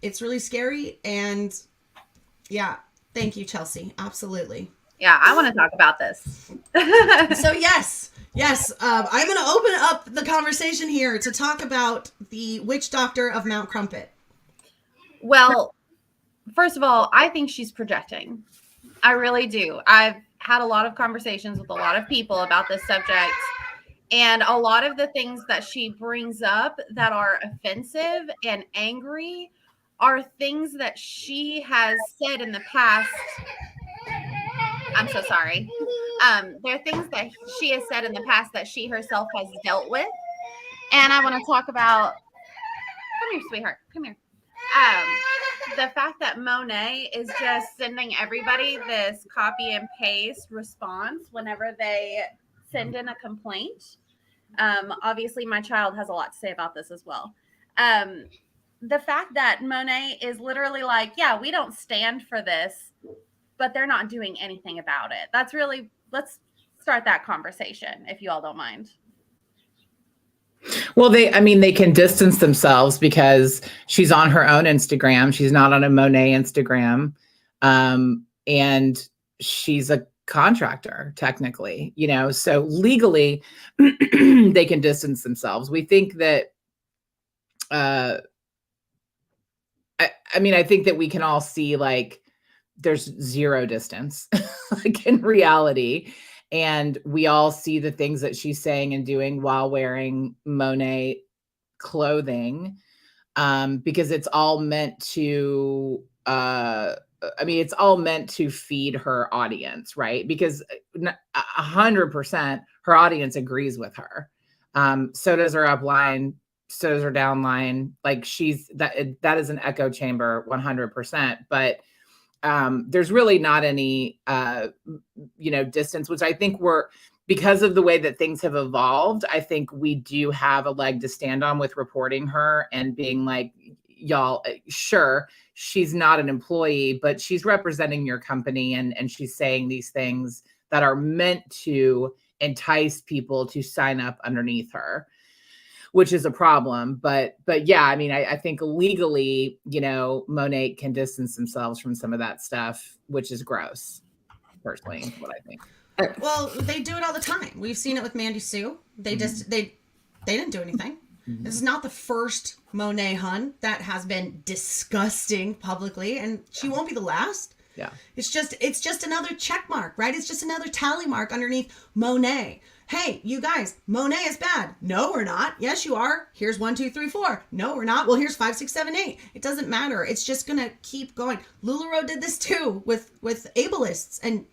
it's really scary. And yeah, thank you, Chelsea. Absolutely. Yeah, I want to talk about this. So yes, I'm going to open up the conversation here to talk about the witch doctor of Mount Crumpet. Well, first of all, I think she's projecting. I really do. I've had a lot of conversations with a lot of people about this subject, and a lot of the things that she brings up that are offensive and angry are things that she has said in the past. I'm so sorry. There are things that she has said in the past that she herself has dealt with. And I want to talk about, come here, sweetheart, come here. The fact that Monet is just sending everybody this copy and paste response whenever they send in a complaint. Obviously, my child has a lot to say about this as well. The fact that Monet is literally like, yeah, we don't stand for this, but they're not doing anything about it. That's really, let's start that conversation, if you all don't mind. Well, they can distance themselves because she's on her own Instagram. She's not on a Monet Instagram. And she's a contractor, technically, so legally they can distance themselves. We think that, I think that we can all see like there's zero distance like in reality. And we all see the things that she's saying and doing while wearing Monet clothing, because it's all meant to, it's all meant to feed her audience, right? Because 100% her audience agrees with her. So does her upline, so does her downline. Like that is an echo chamber 100%. But there's really not any, distance, which I think because of the way that things have evolved, I think we do have a leg to stand on with reporting her and being like, y'all, sure, she's not an employee, but she's representing your company and she's saying these things that are meant to entice people to sign up underneath her, which is a problem. But yeah, I think legally, Monet can distance themselves from some of that stuff, which is gross, personally, is what I think. Well, they do it all the time. We've seen it with Mandy Sue. They just, they didn't do anything. Mm-hmm. This is not the first Monet Hun that has been disgusting publicly, and she won't be the last. Yeah. It's just another check mark, right? It's just another tally mark underneath Monet. Hey, you guys, Monet is bad. No, we're not. Yes, you are. Here's 1, 2, 3, 4. No, we're not. Well, here's 5, 6, 7, 8. It doesn't matter. It's just going to keep going. LuLaRoe did this too with ableists, and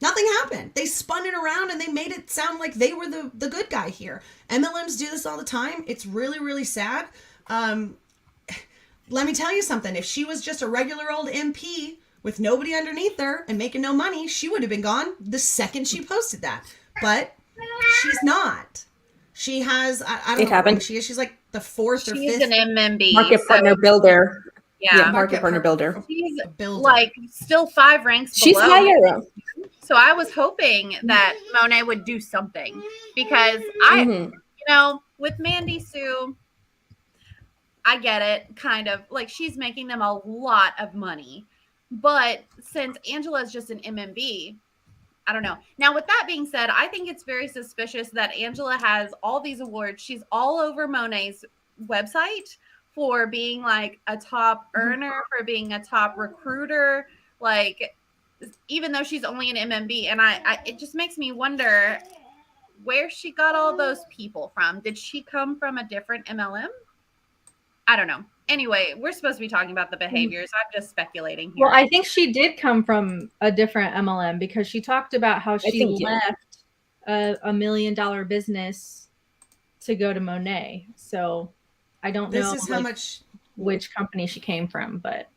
nothing happened. They spun it around and they made it sound like they were the good guy here. MLMs do this all the time. It's really, really sad. Let me tell you something. If she was just a regular old MP with nobody underneath her and making no money, she would have been gone the second she posted that. But she's not. She has, I don't know what she is. She's like the 4th or 5th. She's an MMB. Market partner builder. Yeah, market partner builder. She's like still 5 ranks below. She's higher. So I was hoping that Monet would do something, because with Mandy Sue, I get it, kind of like she's making them a lot of money. But since Angela is just an MMB, I don't know. Now, with that being said, I think it's very suspicious that Angela has all these awards. She's all over Monet's website for being like a top earner, for being a top recruiter, like even though she's only an MMB. And it just makes me wonder where she got all those people from. Did she come from a different MLM? I don't know. Anyway, we're supposed to be talking about the behaviors. I'm just speculating here. Well, I think she did come from a different MLM, because she talked about how she left a $1 million business to go to Monet. So I don't This know is how much. which company she came from, but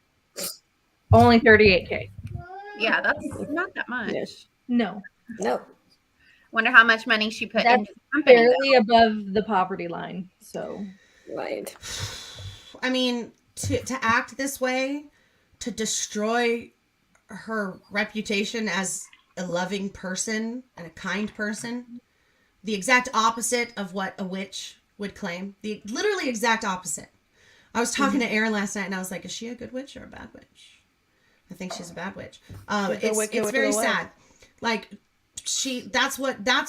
only 38K. Yeah, that's not that much. Yes. No, No. Wonder how much money she put that's into the company. barely above the poverty line. So Right. I mean, to act this way, to destroy her reputation as a loving person and a kind person, the exact opposite of what a witch would claim. The literally exact opposite. I was talking to Aaron last night and I was like, is she a good witch or a bad witch? I think she's a bad witch. It's very sad. Like that's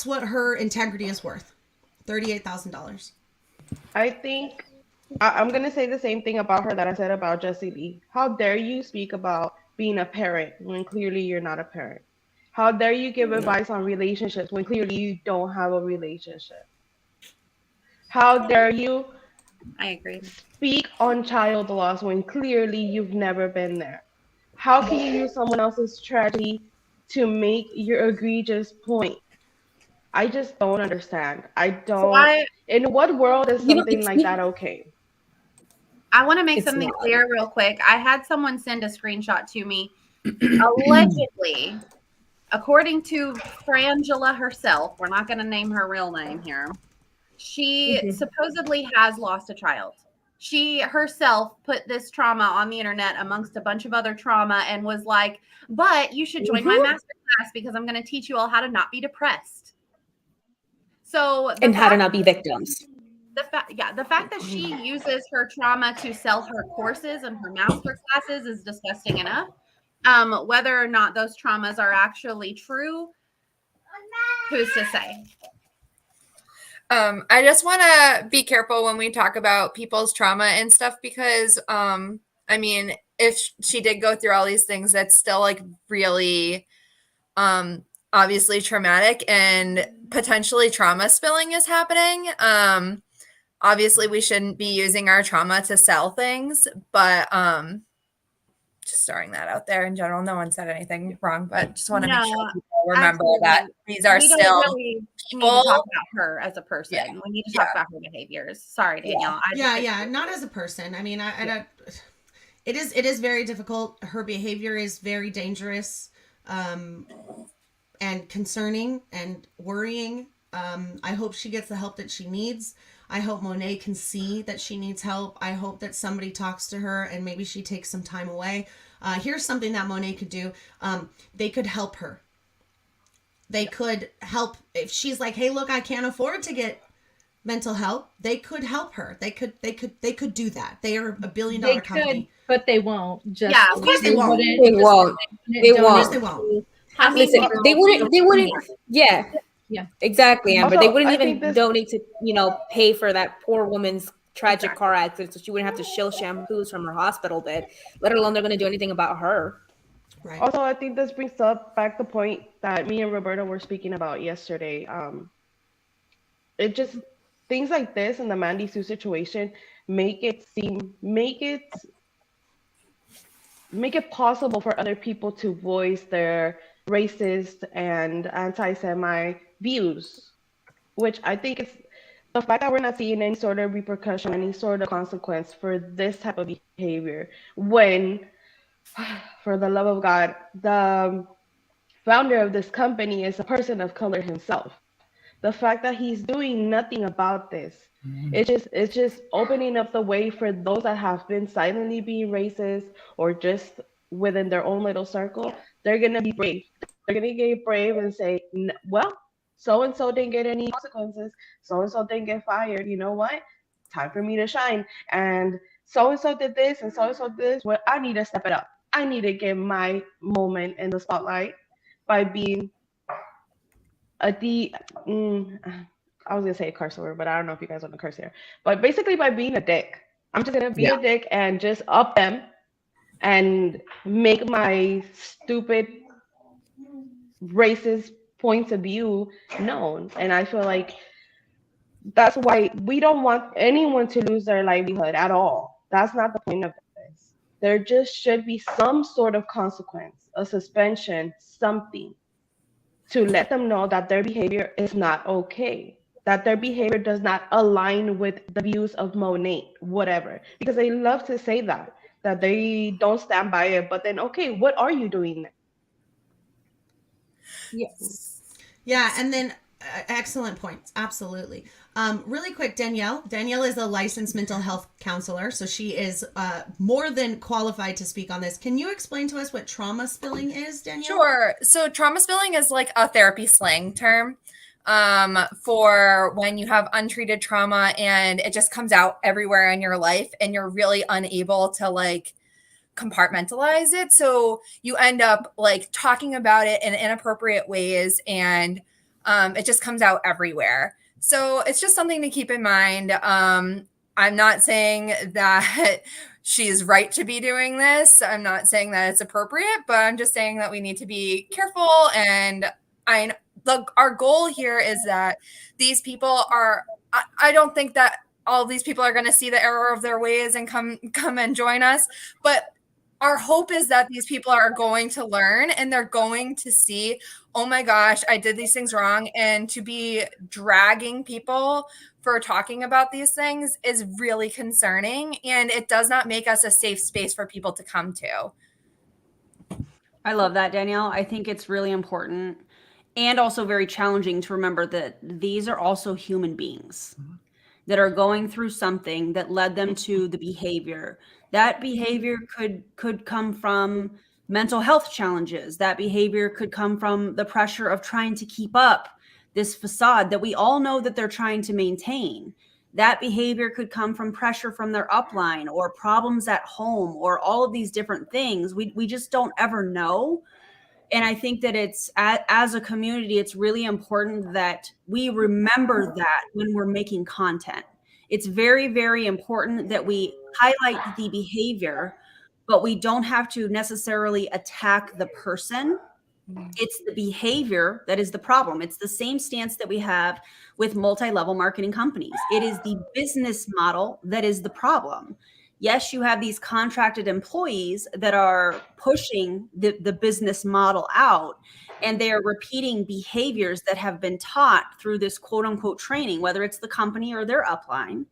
what her integrity is worth. $38,000. I think I'm going to say the same thing about her that I said about Jessie Lee. How dare you speak about being a parent when clearly you're not a parent? How dare you give advice on relationships when clearly you don't have a relationship? How dare you I agree. speak on child loss when clearly you've never been there? How can you use someone else's tragedy to make your egregious point? I just don't understand. I don't. In what world is something like that okay? I want to make It's something not. clear real quick. I had someone send a screenshot to me. Allegedly, according to Frangela herself, we're not going to name her real name here. She supposedly has lost a child. She herself put this trauma on the internet amongst a bunch of other trauma and was like, but you should join my master class because I'm going to teach you all how to not be depressed. So And how to not be victims. the fact that she uses her trauma to sell her courses and her master classes is disgusting enough. Whether or not those traumas are actually true, who's to say? I just want to be careful when we talk about people's trauma and stuff because, I mean, if she did go through all these things, that's still like really, obviously traumatic and potentially trauma spilling is happening. Obviously we shouldn't be using our trauma to sell things, but, just throwing that out there in general. No one said anything wrong, but just want to make sure people remember that these are still really need to talk about her as a person. Yeah. We need to talk about her behaviors. Sorry, Danielle. Not as a person. I mean, it is very difficult. Her behavior is very dangerous, and concerning and worrying. I hope she gets the help that she needs. I hope Monet can see that she needs help. I hope that somebody talks to her and maybe she takes some time away. Here's something that Monet could do. They could help her. They could help if she's like, hey, look, I can't afford to get mental help. They could help her. They could do that. They are $1 billion company. Could, but they won't. Just yeah, of course they won't. They won't. They won't. They won't. Listen, they wouldn't. Yeah. Yeah. Exactly, Amber. Also, they wouldn't I even think this- donate to, pay for that poor woman's tragic car accident, so she wouldn't have to shill shampoos from her hospital bed, let alone they're going to do anything about her. Right. Also, I think this brings up back the point that me and Roberta were speaking about yesterday. It just things like this in the Mandy Sue situation make it possible for other people to voice their racist and anti-Semite views, which I think is the fact that we're not seeing any sort of repercussion, any sort of consequence for this type of behavior when, for the love of God, the founder of this company is a person of color himself. The fact that he's doing nothing about this, it's just opening up the way for those that have been silently being racist or just within their own little circle. They're gonna be brave. They're gonna get brave and say, well, so and so didn't get any consequences. So and so didn't get fired. You know what? Time for me to shine. And so did this, and so did this. Well, I need to step it up. I need to get my moment in the spotlight by being I was gonna say a curse word, but I don't know if you guys want to curse here. But basically, by being a dick, I'm just gonna be a dick and just up them and make my stupid racist points of view known. And I feel like that's why we don't want anyone to lose their livelihood at all. That's not the point of this. There just should be some sort of consequence, a suspension, something, to let them know that their behavior is not okay, that their behavior does not align with the views of Monet, whatever. Because they love to say that they don't stand by it. But then, okay, what are you doing? Yeah, and then excellent points. Absolutely. Really quick, Danielle. Danielle is a licensed mental health counselor, so she is more than qualified to speak on this. Can you explain to us what trauma spilling is, Danielle? Sure. So trauma spilling is like a therapy slang term for when you have untreated trauma and it just comes out everywhere in your life and you're really unable to like compartmentalize it. So you end up like talking about it in inappropriate ways and it just comes out everywhere. So it's just something to keep in mind. I'm not saying that she's right to be doing this. I'm not saying that it's appropriate, but I'm just saying that we need to be careful. And our goal here is that these people are, I don't think that all these people are going to see the error of their ways and come and join us. But our hope is that these people are going to learn and they're going to see, oh my gosh, I did these things wrong. And to be dragging people for talking about these things is really concerning. And it does not make us a safe space for people to come to. I love that, Danielle. I think it's really important and also very challenging to remember that these are also human beings that are going through something that led them to the behavior. That behavior could come from mental health challenges. That behavior could come from the pressure of trying to keep up this facade that we all know that they're trying to maintain. That behavior could come from pressure from their upline or problems at home or all of these different things. We just don't ever know. And I think that it's as a community, it's really important that we remember that when we're making content. It's very, very important that we highlight the behavior, but we don't have to necessarily attack the person. It's the behavior that is the problem. It's the same stance that we have with multi-level marketing companies. It is the business model that is the problem. Yes, you have these contracted employees that are pushing the business model out, and they are repeating behaviors that have been taught through this quote unquote training, whether it's the company or their upline.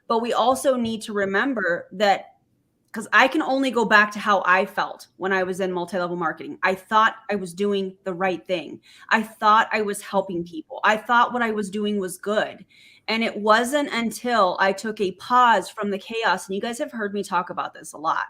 But we also need to remember that, because I can only go back to how I felt when I was in multi-level marketing. I thought I was doing the right thing. I thought I was helping people. I thought what I was doing was good. And it wasn't until I took a pause from the chaos, and you guys have heard me talk about this a lot,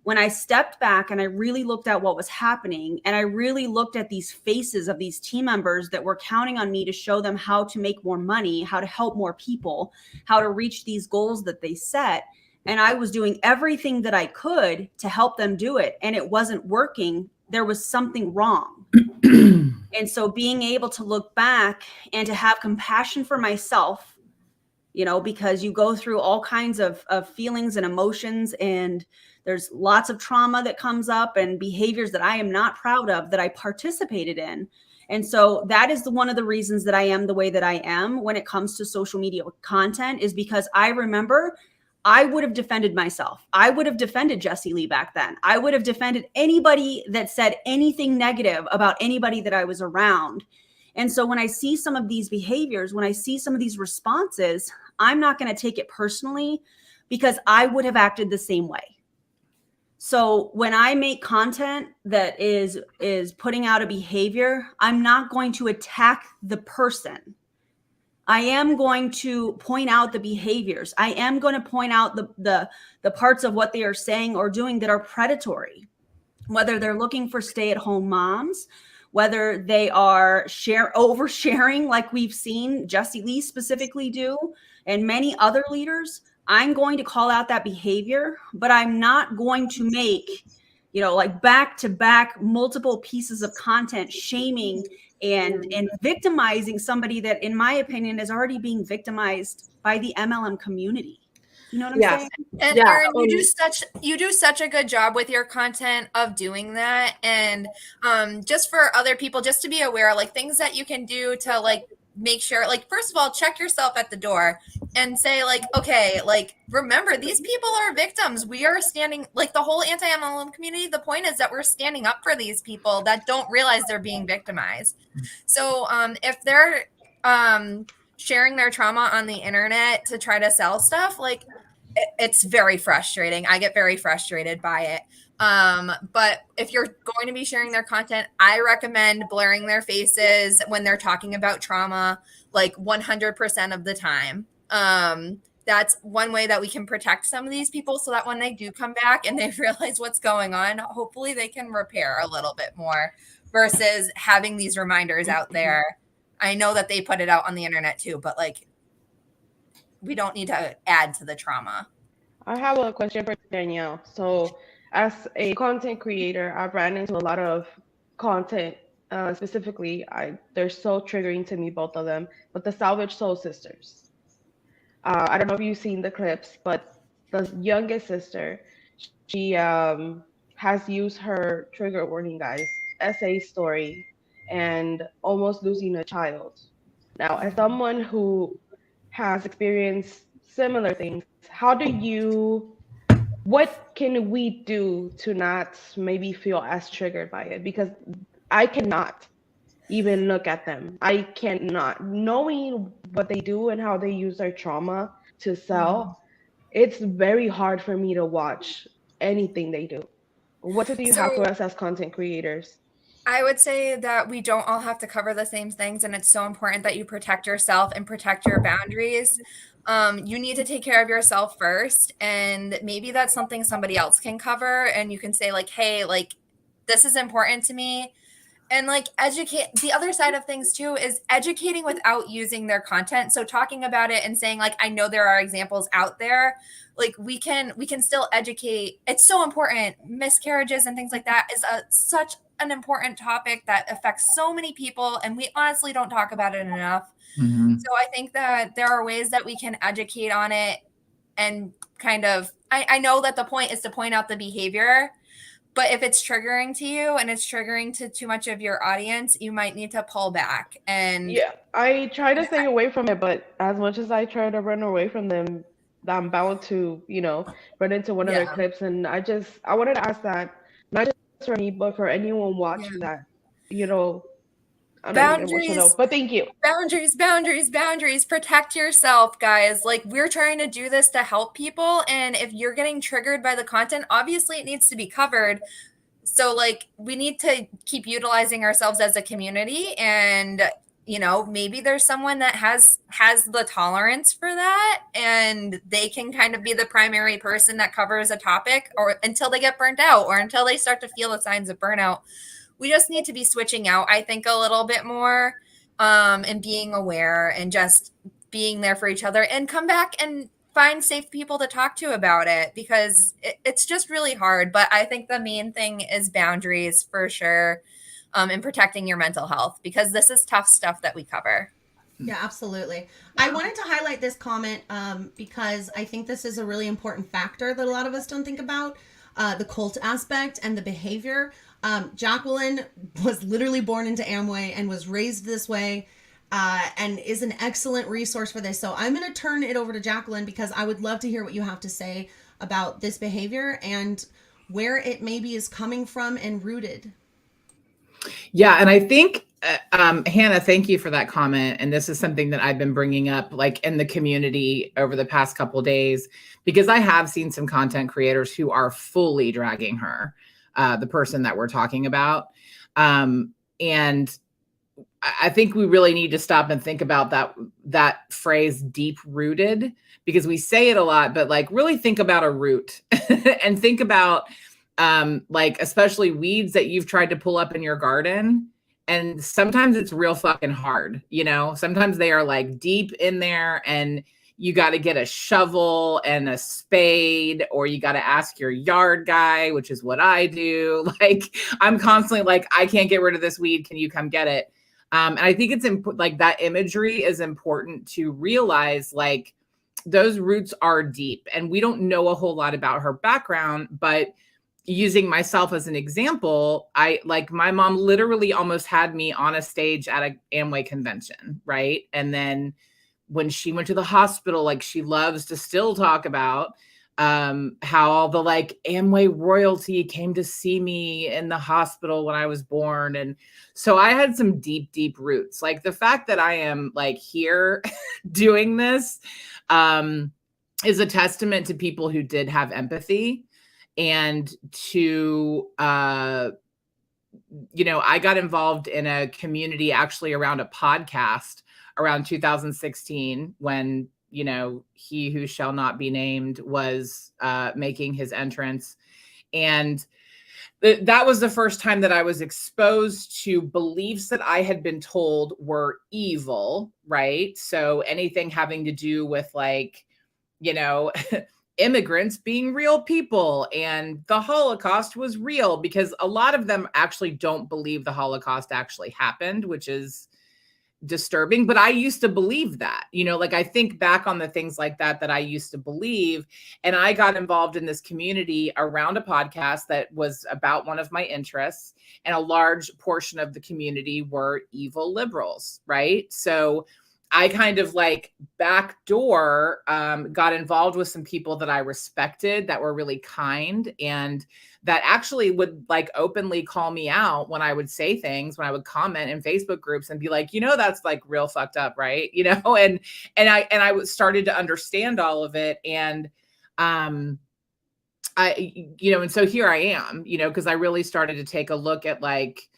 when I stepped back and I really looked at what was happening, and I really looked at these faces of these team members that were counting on me to show them how to make more money, how to help more people, how to reach these goals that they set. And I was doing everything that I could to help them do it, and it wasn't working. There was something wrong. And so being able to look back and to have compassion for myself, you know, because you go through all kinds of feelings and emotions, and there's lots of trauma that comes up and behaviors that I am not proud of that I participated in. And so that is one of the reasons that I am the way that I am when it comes to social media content, is because I remember I would have defended myself. I would have defended Jesse Lee back then. I would have defended anybody that said anything negative about anybody that I was around. And so when I see some of these behaviors, when I see some of these responses, I'm not going to take it personally, because I would have acted the same way. So when I make content that is putting out a behavior, I'm not going to attack the person. I am going to point out the behaviors. I am going to point out the parts of what they are saying or doing that are predatory, whether they're looking for stay-at-home moms, whether they are oversharing like we've seen Jesse Lee specifically do, and many other leaders. I'm going to call out that behavior, but I'm not going to make, like back-to-back multiple pieces of content shaming and victimizing somebody that, in my opinion, is already being victimized by the MLM community. You know what I'm saying? And Erin, you do such a good job with your content of doing that. And just for other people, just to be aware, like things that you can do to like make sure, like, first of all, check yourself at the door and say, like, okay, like, remember, these people are victims. We are standing, like, the whole anti-MLM community, the point is that we're standing up for these people that don't realize they're being victimized. So if they're sharing their trauma on the internet to try to sell stuff, like it's very frustrating. I get very frustrated by it. But if you're going to be sharing their content, I recommend blurring their faces when they're talking about trauma, like 100% of the time. That's one way that we can protect some of these people so that when they do come back and they realize what's going on, hopefully they can repair a little bit more versus having these reminders out there. I know that they put it out on the internet too, but like, we don't need to add to the trauma. I have a question for Danielle. So, as a content creator, I've ran into a lot of content. Specifically, they're so triggering to me, both of them. But the Salvage Soul Sisters. I don't know if you've seen the clips, but the youngest sister, she has used her trigger warning, guys, essay story, and almost losing a child. Now, as someone who has experienced similar things, what can we do to not maybe feel as triggered by it? Because I cannot even look at them. I cannot. Knowing what they do and how they use their trauma to sell, it's very hard for me to watch anything they do. What do you have for us as content creators? I would say that we don't all have to cover the same things, and it's so important that you protect yourself and protect your boundaries. You need to take care of yourself first, and maybe that's something somebody else can cover, and you can say like, hey, like, this is important to me. And like, educate. The other side of things too is educating without using their content. So talking about it and saying like, I know there are examples out there. Like we can still educate. It's so important. Miscarriages and things like that is such an important topic that affects so many people, and we honestly don't talk about it enough. So I think that there are ways that we can educate on it, and kind of, I know that the point is to point out the behavior, but if it's triggering to you and it's triggering to too much of your audience, you might need to pull back. And yeah, I try to stay away from it, but as much as I try to run away from them, I'm bound to, run into one of their clips. And I wanted to ask that, not just for me, but for anyone watching that, I'm not even emotional, but thank you. Boundaries. Protect yourself, guys. Like, we're trying to do this to help people. And if you're getting triggered by the content, obviously it needs to be covered. So like, we need to keep utilizing ourselves as a community, and maybe there's someone that has the tolerance for that, and they can kind of be the primary person that covers a topic, or until they get burnt out, or until they start to feel the signs of burnout. We just need to be switching out, I think, a little bit more, and being aware and just being there for each other, and come back and find safe people to talk to about it, because it's just really hard. But I think the main thing is boundaries for sure, and protecting your mental health, because this is tough stuff that we cover. Yeah, absolutely. I wanted to highlight this comment because I think this is a really important factor that a lot of us don't think about, the cult aspect and the behavior. Jacqueline was literally born into Amway and was raised this way, and is an excellent resource for this. So I'm going to turn it over to Jacqueline, because I would love to hear what you have to say about this behavior and where it maybe is coming from and rooted. Yeah. And I think, Hannah, thank you for that comment. And this is something that I've been bringing up like in the community over the past couple of days, because I have seen some content creators who are fully dragging her, the person that we're talking about. And I think we really need to stop and think about that phrase, deep rooted, because we say it a lot, but like really think about a root and think about like especially weeds that you've tried to pull up in your garden. And sometimes it's real fucking hard. Sometimes they are like deep in there, and you got to get a shovel and a spade, or you got to ask your yard guy, which is what I do. Like, I'm constantly like, I can't get rid of this weed. Can you come get it? And I think it's like that imagery is important to realize, like, those roots are deep, and we don't know a whole lot about her background. But using myself as an example, my mom literally almost had me on a stage at an Amway convention, right? And then when she went to the hospital, like she loves to still talk about, how all the like Amway royalty came to see me in the hospital when I was born. And so I had some deep, deep roots. Like the fact that I am like here doing this is a testament to people who did have empathy and to, you know, I got involved in a community actually around a podcast around 2016 when, you know, he who shall not be named was making his entrance. And that was the first time that I was exposed to beliefs that I had been told were evil, right? So anything having to do with like, you know, immigrants being real people and the Holocaust was real, because a lot of them actually don't believe the Holocaust actually happened, which is disturbing. But I used to believe that, you know, like I think back on the things like that I used to believe. And I got involved in this community around a podcast that was about one of my interests. And a large portion of the community were evil liberals, right? So I kind of like backdoor got involved with some people that I respected that were really kind and that actually would like openly call me out when I would say things, when I would comment in Facebook groups and be like, you know, that's like real fucked up, right? You know, and I started to understand all of it. And you know, and so here I am, you know, because I really started to take a look at like,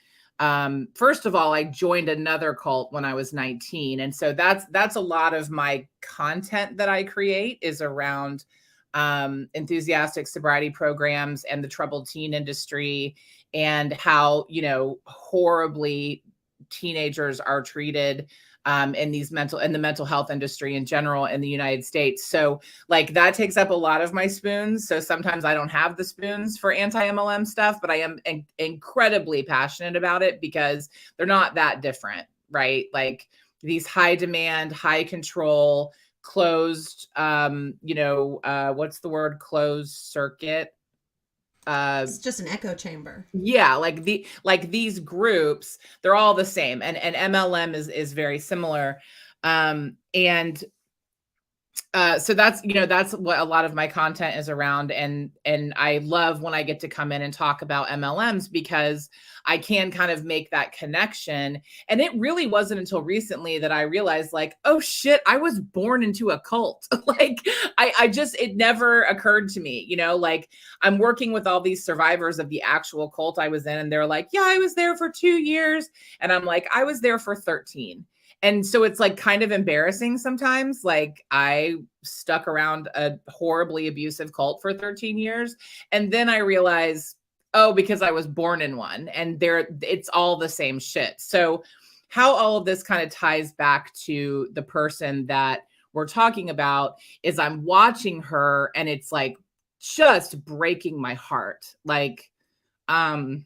first of all, I joined another cult when I was 19. And so that's a lot of my content that I create is around enthusiastic sobriety programs and the troubled teen industry and how, you know, horribly teenagers are treated in the mental health industry in general in the United States. So like that takes up a lot of my spoons. So sometimes I don't have the spoons for anti-MLM stuff, but I am incredibly passionate about it because they're not that different, right? Like these high demand, high control, closed, you know, what's the word? Closed circuit. It's just an echo chamber. Yeah, like these groups, they're all the same, and MLM is very similar, and so that's, you know, that's what a lot of my content is around. And I love when I get to come in and talk about MLMs because I can kind of make that connection. And it really wasn't until recently that I realized like, oh shit, I was born into a cult. Like it never occurred to me, you know, like I'm working with all these survivors of the actual cult I was in. And they're like, yeah, I was there for 2 years. And I'm like, I was there for 13. And so it's like kind of embarrassing sometimes. Like I stuck around a horribly abusive cult for 13 years. And then I realized, oh, because I was born in one and it's all the same shit. So how all of this kind of ties back to the person that we're talking about is I'm watching her and it's like just breaking my heart. Like, I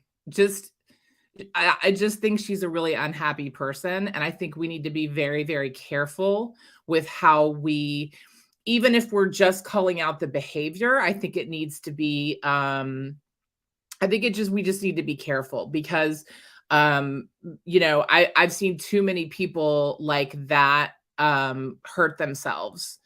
just think she's a really unhappy person. And I think we need to be very, very careful with how we, even if we're just calling out the behavior, I think it needs to be, we just need to be careful because, you know, I've seen too many people like that hurt themselves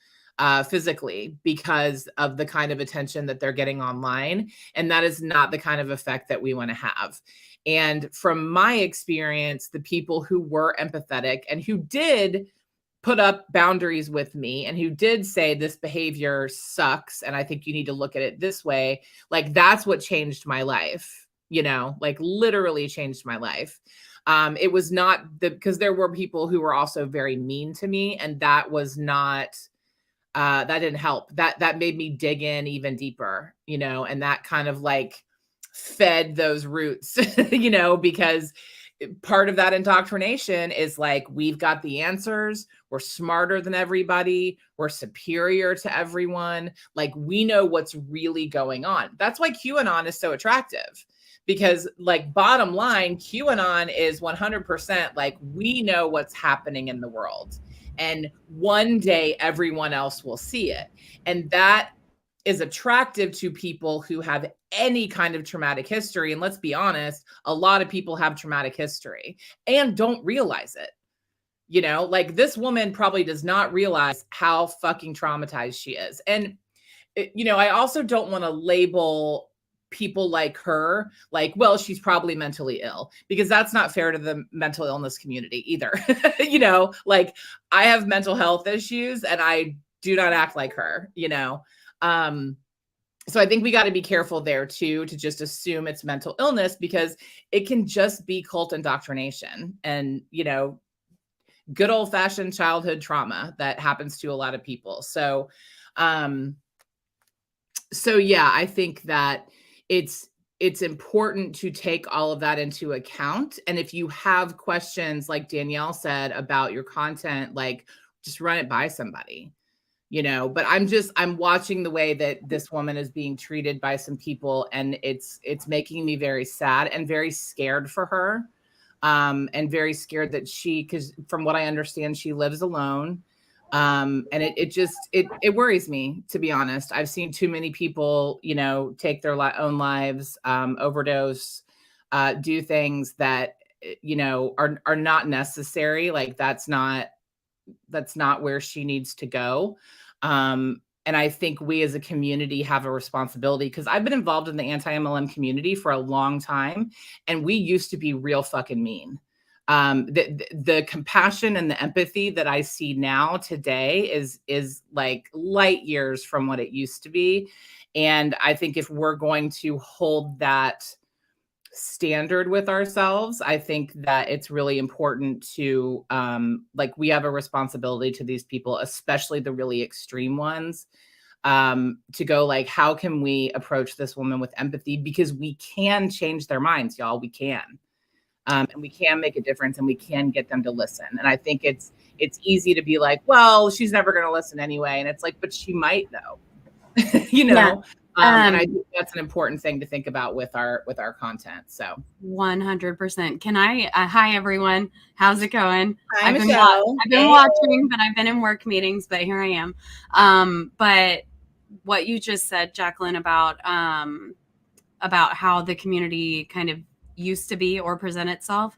physically because of the kind of attention that they're getting online. And that is not the kind of effect that we want to have. And from my experience, the people who were empathetic and who did put up boundaries with me and who did say this behavior sucks and I think you need to look at it this way, like that's what changed my life, you know, like literally changed my life. It was not because there were people who were also very mean to me, and that was not that didn't help. That made me dig in even deeper, you know, and that kind of like fed those roots, you know, because part of that indoctrination is like, we've got the answers. We're smarter than everybody. We're superior to everyone. Like we know what's really going on. That's why QAnon is so attractive because like bottom line, QAnon is 100% like, we know what's happening in the world. And one day everyone else will see it. And that is attractive to people who have any kind of traumatic history. And let's be honest, a lot of people have traumatic history and don't realize it. You know, like this woman probably does not realize how fucking traumatized she is. And I also don't want to label people like her like, well, she's probably mentally ill, because that's not fair to the mental illness community either. Like, I have mental health issues and I do not act like her, so I think we got to be careful there too, to just assume it's mental illness, because it can just be cult indoctrination and, good old fashioned childhood trauma that happens to a lot of people. So yeah, I think that it's important to take all of that into account. And if you have questions, like Danielle said, about your content, like, just run it by somebody. But I'm watching the way that this woman is being treated by some people, and it's making me very sad and very scared for her. And very scared that because from what I understand, she lives alone. And it worries me, to be honest. I've seen too many people, take their own lives, overdose, do things that, are not necessary. Like, that's not where she needs to go. And I think we as a community have a responsibility, because I've been involved in the anti-MLM community for a long time, and we used to be real fucking mean. The compassion and the empathy that I see now today is like light years from what it used to be. And I think if we're going to hold that standard with ourselves, I think that it's really important to we have a responsibility to these people, especially the really extreme ones, to go like, how can we approach this woman with empathy? Because we can change their minds, y'all. We can. And we can make a difference, and we can get them to listen. And I think it's easy to be like, well, she's never going to listen anyway. And it's like, but she might though, Yeah. And I think that's an important thing to think about with our content. So 100%. Can I? Hi, everyone. How's it going? Hi, I've been watching, but I've been in work meetings, but here I am. But what you just said, Jacqueline, about how the community kind of used to be or present itself.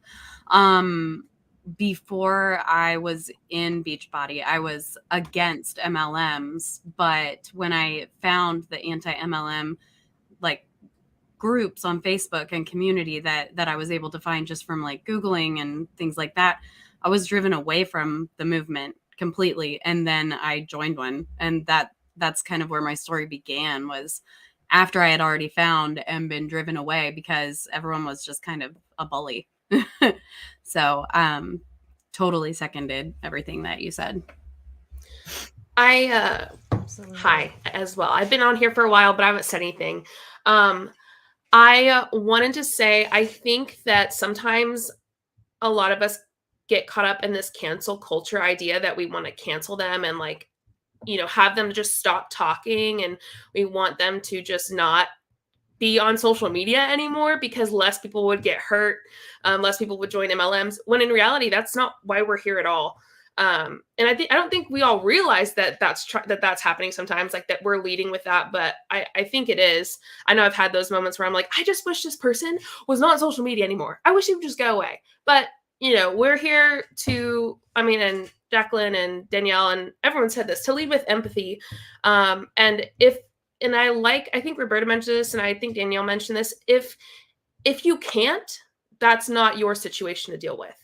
Before I was in Beachbody, I was against MLMs, but when I found the anti-MLM like groups on Facebook and community that I was able to find just from like Googling and things like that, I was driven away from the movement completely. And then I joined one, and that's kind of where my story began, was after I had already found and been driven away because everyone was just kind of a bully. So, totally seconded everything that you said. Hi as well. I've been on here for a while, but I haven't said anything. I wanted to say, I think that sometimes a lot of us get caught up in this cancel culture idea that we want to cancel them and have them just stop talking, and we want them to just not be on social media anymore because less people would get hurt, less people would join MLMs, when in reality, that's not why we're here at all. And I don't think we all realize that that's happening sometimes, like that we're leading with that, but I think it is. I know I've had those moments where I'm like, I just wish this person was not on social media anymore. I wish he would just go away. But, we're here to, and Jacqueline and Danielle and everyone said this, to lead with empathy. And I think Roberta mentioned this, and I think Danielle mentioned this. If you can't, that's not your situation to deal with.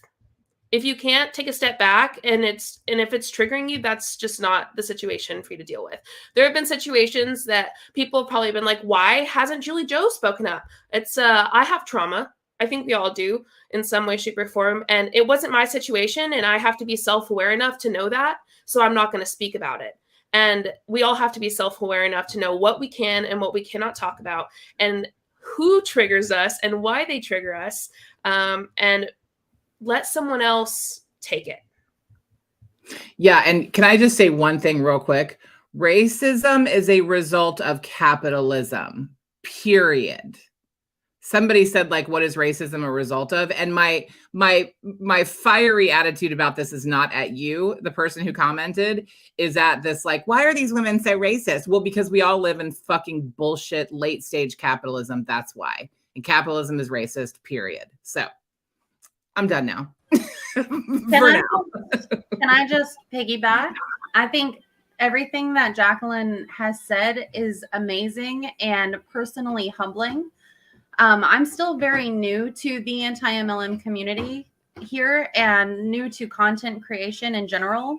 If you can't take a step back and if it's triggering you, that's just not the situation for you to deal with. There have been situations that people have probably been like, why hasn't Julie Jo spoken up? It's, I have trauma. I think we all do in some way, shape, or form. And it wasn't my situation, and I have to be self-aware enough to know that. So I'm not going to speak about it. And we all have to be self-aware enough to know what we can and what we cannot talk about, and who triggers us and why they trigger us, and let someone else take it. Yeah. And can I just say one thing real quick? Racism is a result of capitalism, period. Somebody said, like, what is racism a result of? And my fiery attitude about this is not at you, the person who commented, is at this, like, why are these women so racist? Well, because we all live in fucking bullshit late stage capitalism. That's why. And capitalism is racist, period. So I'm done now. Can I just piggyback? I think everything that Jacqueline has said is amazing and personally humbling. I'm still very new to the anti-MLM community here and new to content creation in general.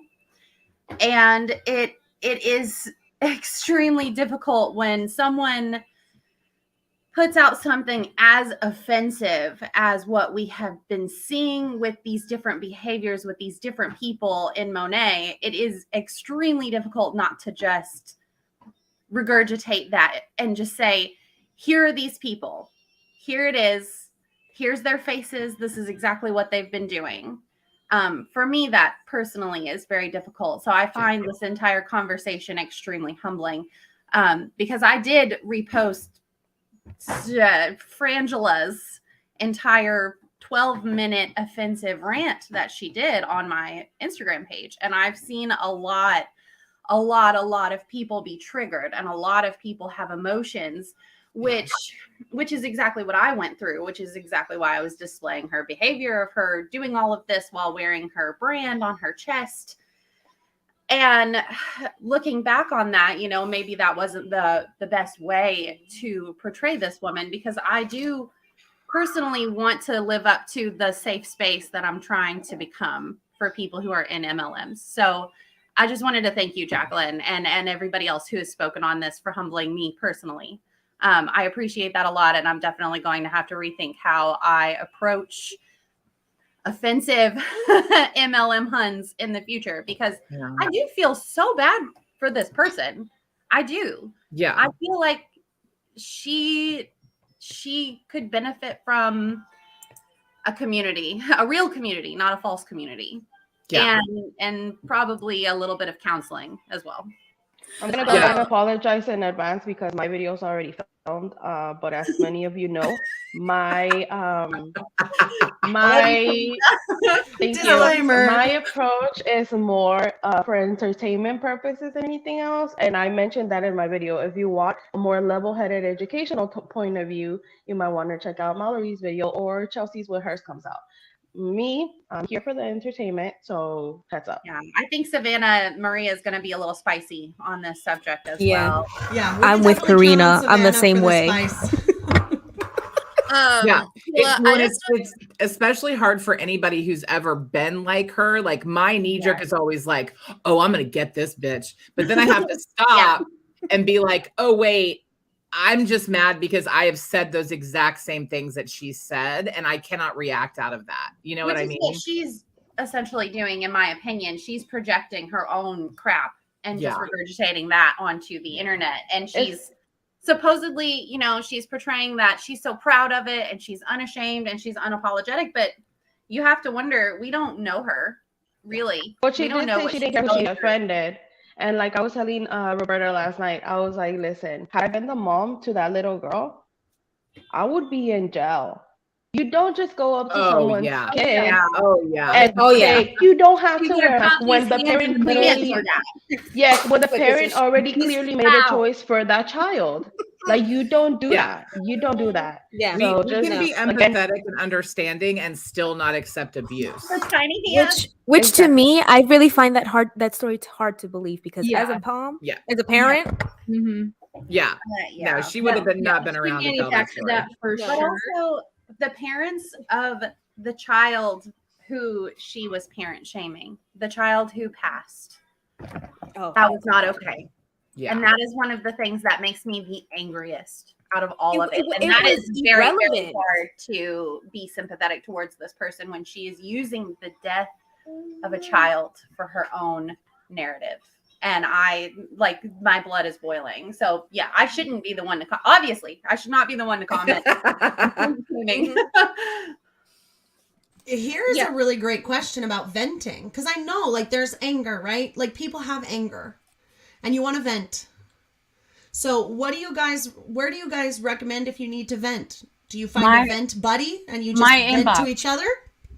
And it is extremely difficult when someone puts out something as offensive as what we have been seeing with these different behaviors with these different people in Monet. It is extremely difficult not to just regurgitate that and just say, here are these people. Here it is. Here's their faces. This is exactly what they've been doing. For me, that personally is very difficult. So I find this entire conversation extremely humbling because I did repost Frangela's entire 12-minute offensive rant that she did on my Instagram page. And I've seen a lot of people be triggered, and a lot of people have emotions, which is exactly what I went through, which is exactly why I was displaying her behavior of her doing all of this while wearing her brand on her chest. And looking back on that, you know, maybe that wasn't the best way to portray this woman, because I do personally want to live up to the safe space that I'm trying to become for people who are in MLMs. So I just wanted to thank you, Jacqueline, and everybody else who has spoken on this for humbling me personally. I appreciate that a lot, and I'm definitely going to have to rethink how I approach offensive MLM Huns in the future, because I do feel so bad for this person. I do. Yeah. I feel like she could benefit from a community, a real community, not a false community. Yeah. And probably a little bit of counseling as well. I'm gonna go ahead and apologize in advance because my video is already filmed. But as many of you know, my approach is more for entertainment purposes than anything else. And I mentioned that in my video. If you want a more level-headed educational point of view, you might want to check out Mallory's video or Chelsea's when hers comes out. Me, I'm here for the entertainment, so heads up. Yeah, I think Savannah Maria is going to be a little spicy on this subject as well. Yeah, I'm with Karina. I'm the same way. It's especially hard for anybody who's ever been like her. Like my knee jerk is always like, oh, I'm going to get this bitch. But then I have to stop and be like, oh, wait, I'm just mad because I have said those exact same things that she said, and I cannot react out of that. You know what I mean? What she's essentially doing, in my opinion. She's projecting her own crap and just regurgitating that onto the internet. And she's supposedly, you know, she's portraying that she's so proud of it and she's unashamed and she's unapologetic. But you have to wonder, we don't know her, really. But she did say she didn't care if she offended. And like I was telling Roberta last night, I was like, listen, had I been the mom to that little girl, I would be in jail. You don't just go up to someone's kid and say, you don't have to wear a mask when the parent clearly, when the parent already clearly made a choice for that child. Like, you don't do that. You don't do that. Yeah. So we can be empathetic and understanding and still not accept abuse. Which to me, I really find that story hard to believe, because as a mom, as a parent, no, she would have not been around to tell that story. But also the parents of the child who she was parent shaming, the child who passed, that was not okay. Yeah. And that is one of the things that makes me the angriest out of all of it. And that is very hard to be sympathetic towards this person when she is using the death of a child for her own narrative. And my blood is boiling. So yeah, I shouldn't be the one to obviously I should not be the one to comment. Here's a really great question about venting, because I know, like, there's anger, right? Like, people have anger and you want to vent. So where do you guys recommend if you need to vent? Do you find a vent buddy and you just vent to each other?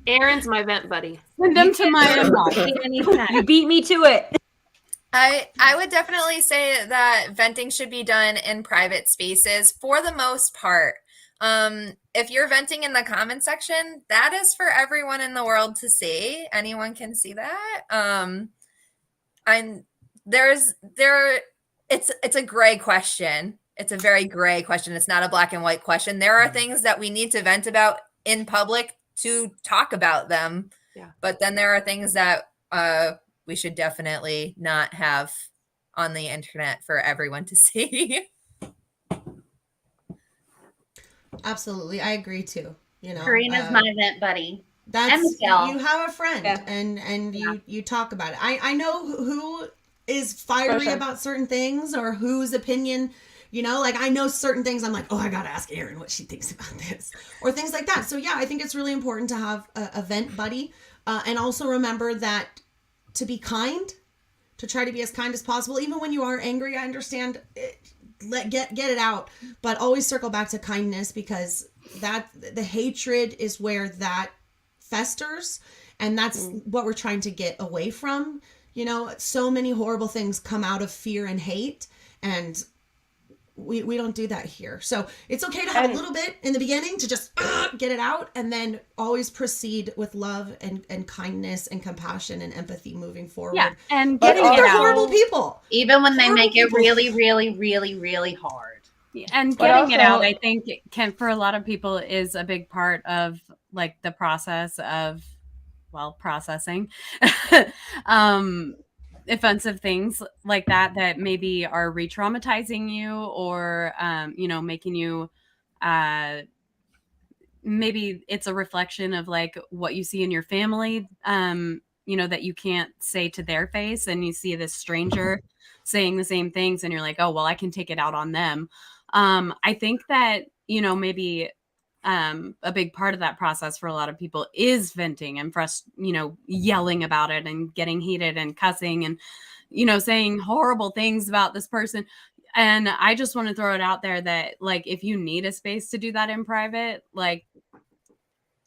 Aaron's my vent buddy. Send them to my inbox. You beat me to it. I would definitely say that venting should be done in private spaces for the most part. If you're venting in the comment section, that is for everyone in the world to see. Anyone can see that. it's a gray question. It's a very gray question. It's not a black and white question. There are things that we need to vent about in public to talk about them. Yeah. But then there are things that we should definitely not have on the internet for everyone to see. Absolutely. I agree too. You know, Karina's my event buddy. that's, and Michelle. you have a friend Yeah. and you talk about it. I know who is fiery sure. about certain things or whose opinion, you know, like I know certain things I'm like, oh, I got to ask Erin what she thinks about this or things like that. So yeah, I think it's really important to have a vent buddy and also remember that to be kind, to try to be as kind as possible. Even when you are angry, I understand get it out, but always circle back to kindness because that the hatred is where that festers. And that's what we're trying to get away from. You know, so many horrible things come out of fear and hate, and we don't do that here. So it's okay to have a little bit in the beginning to just get it out, and then always proceed with love and kindness and compassion and empathy moving forward. Yeah, and But getting These it are out. horrible people. Even when they Horrible make it people. really, really, really, really hard. And But getting it out, also- I think, can for a lot of people is a big part of like the process of, well, processing offensive things like that maybe are re-traumatizing you or you know, making you maybe it's a reflection of like what you see in your family, you know, that you can't say to their face, and you see this stranger saying the same things and you're like, oh, well, I can take it out on them. I think that, you know, maybe a big part of that process for a lot of people is venting and you know, yelling about it and getting heated and cussing and, you know, saying horrible things about this person. And I just want to throw it out there that, like, if you need a space to do that in private, like,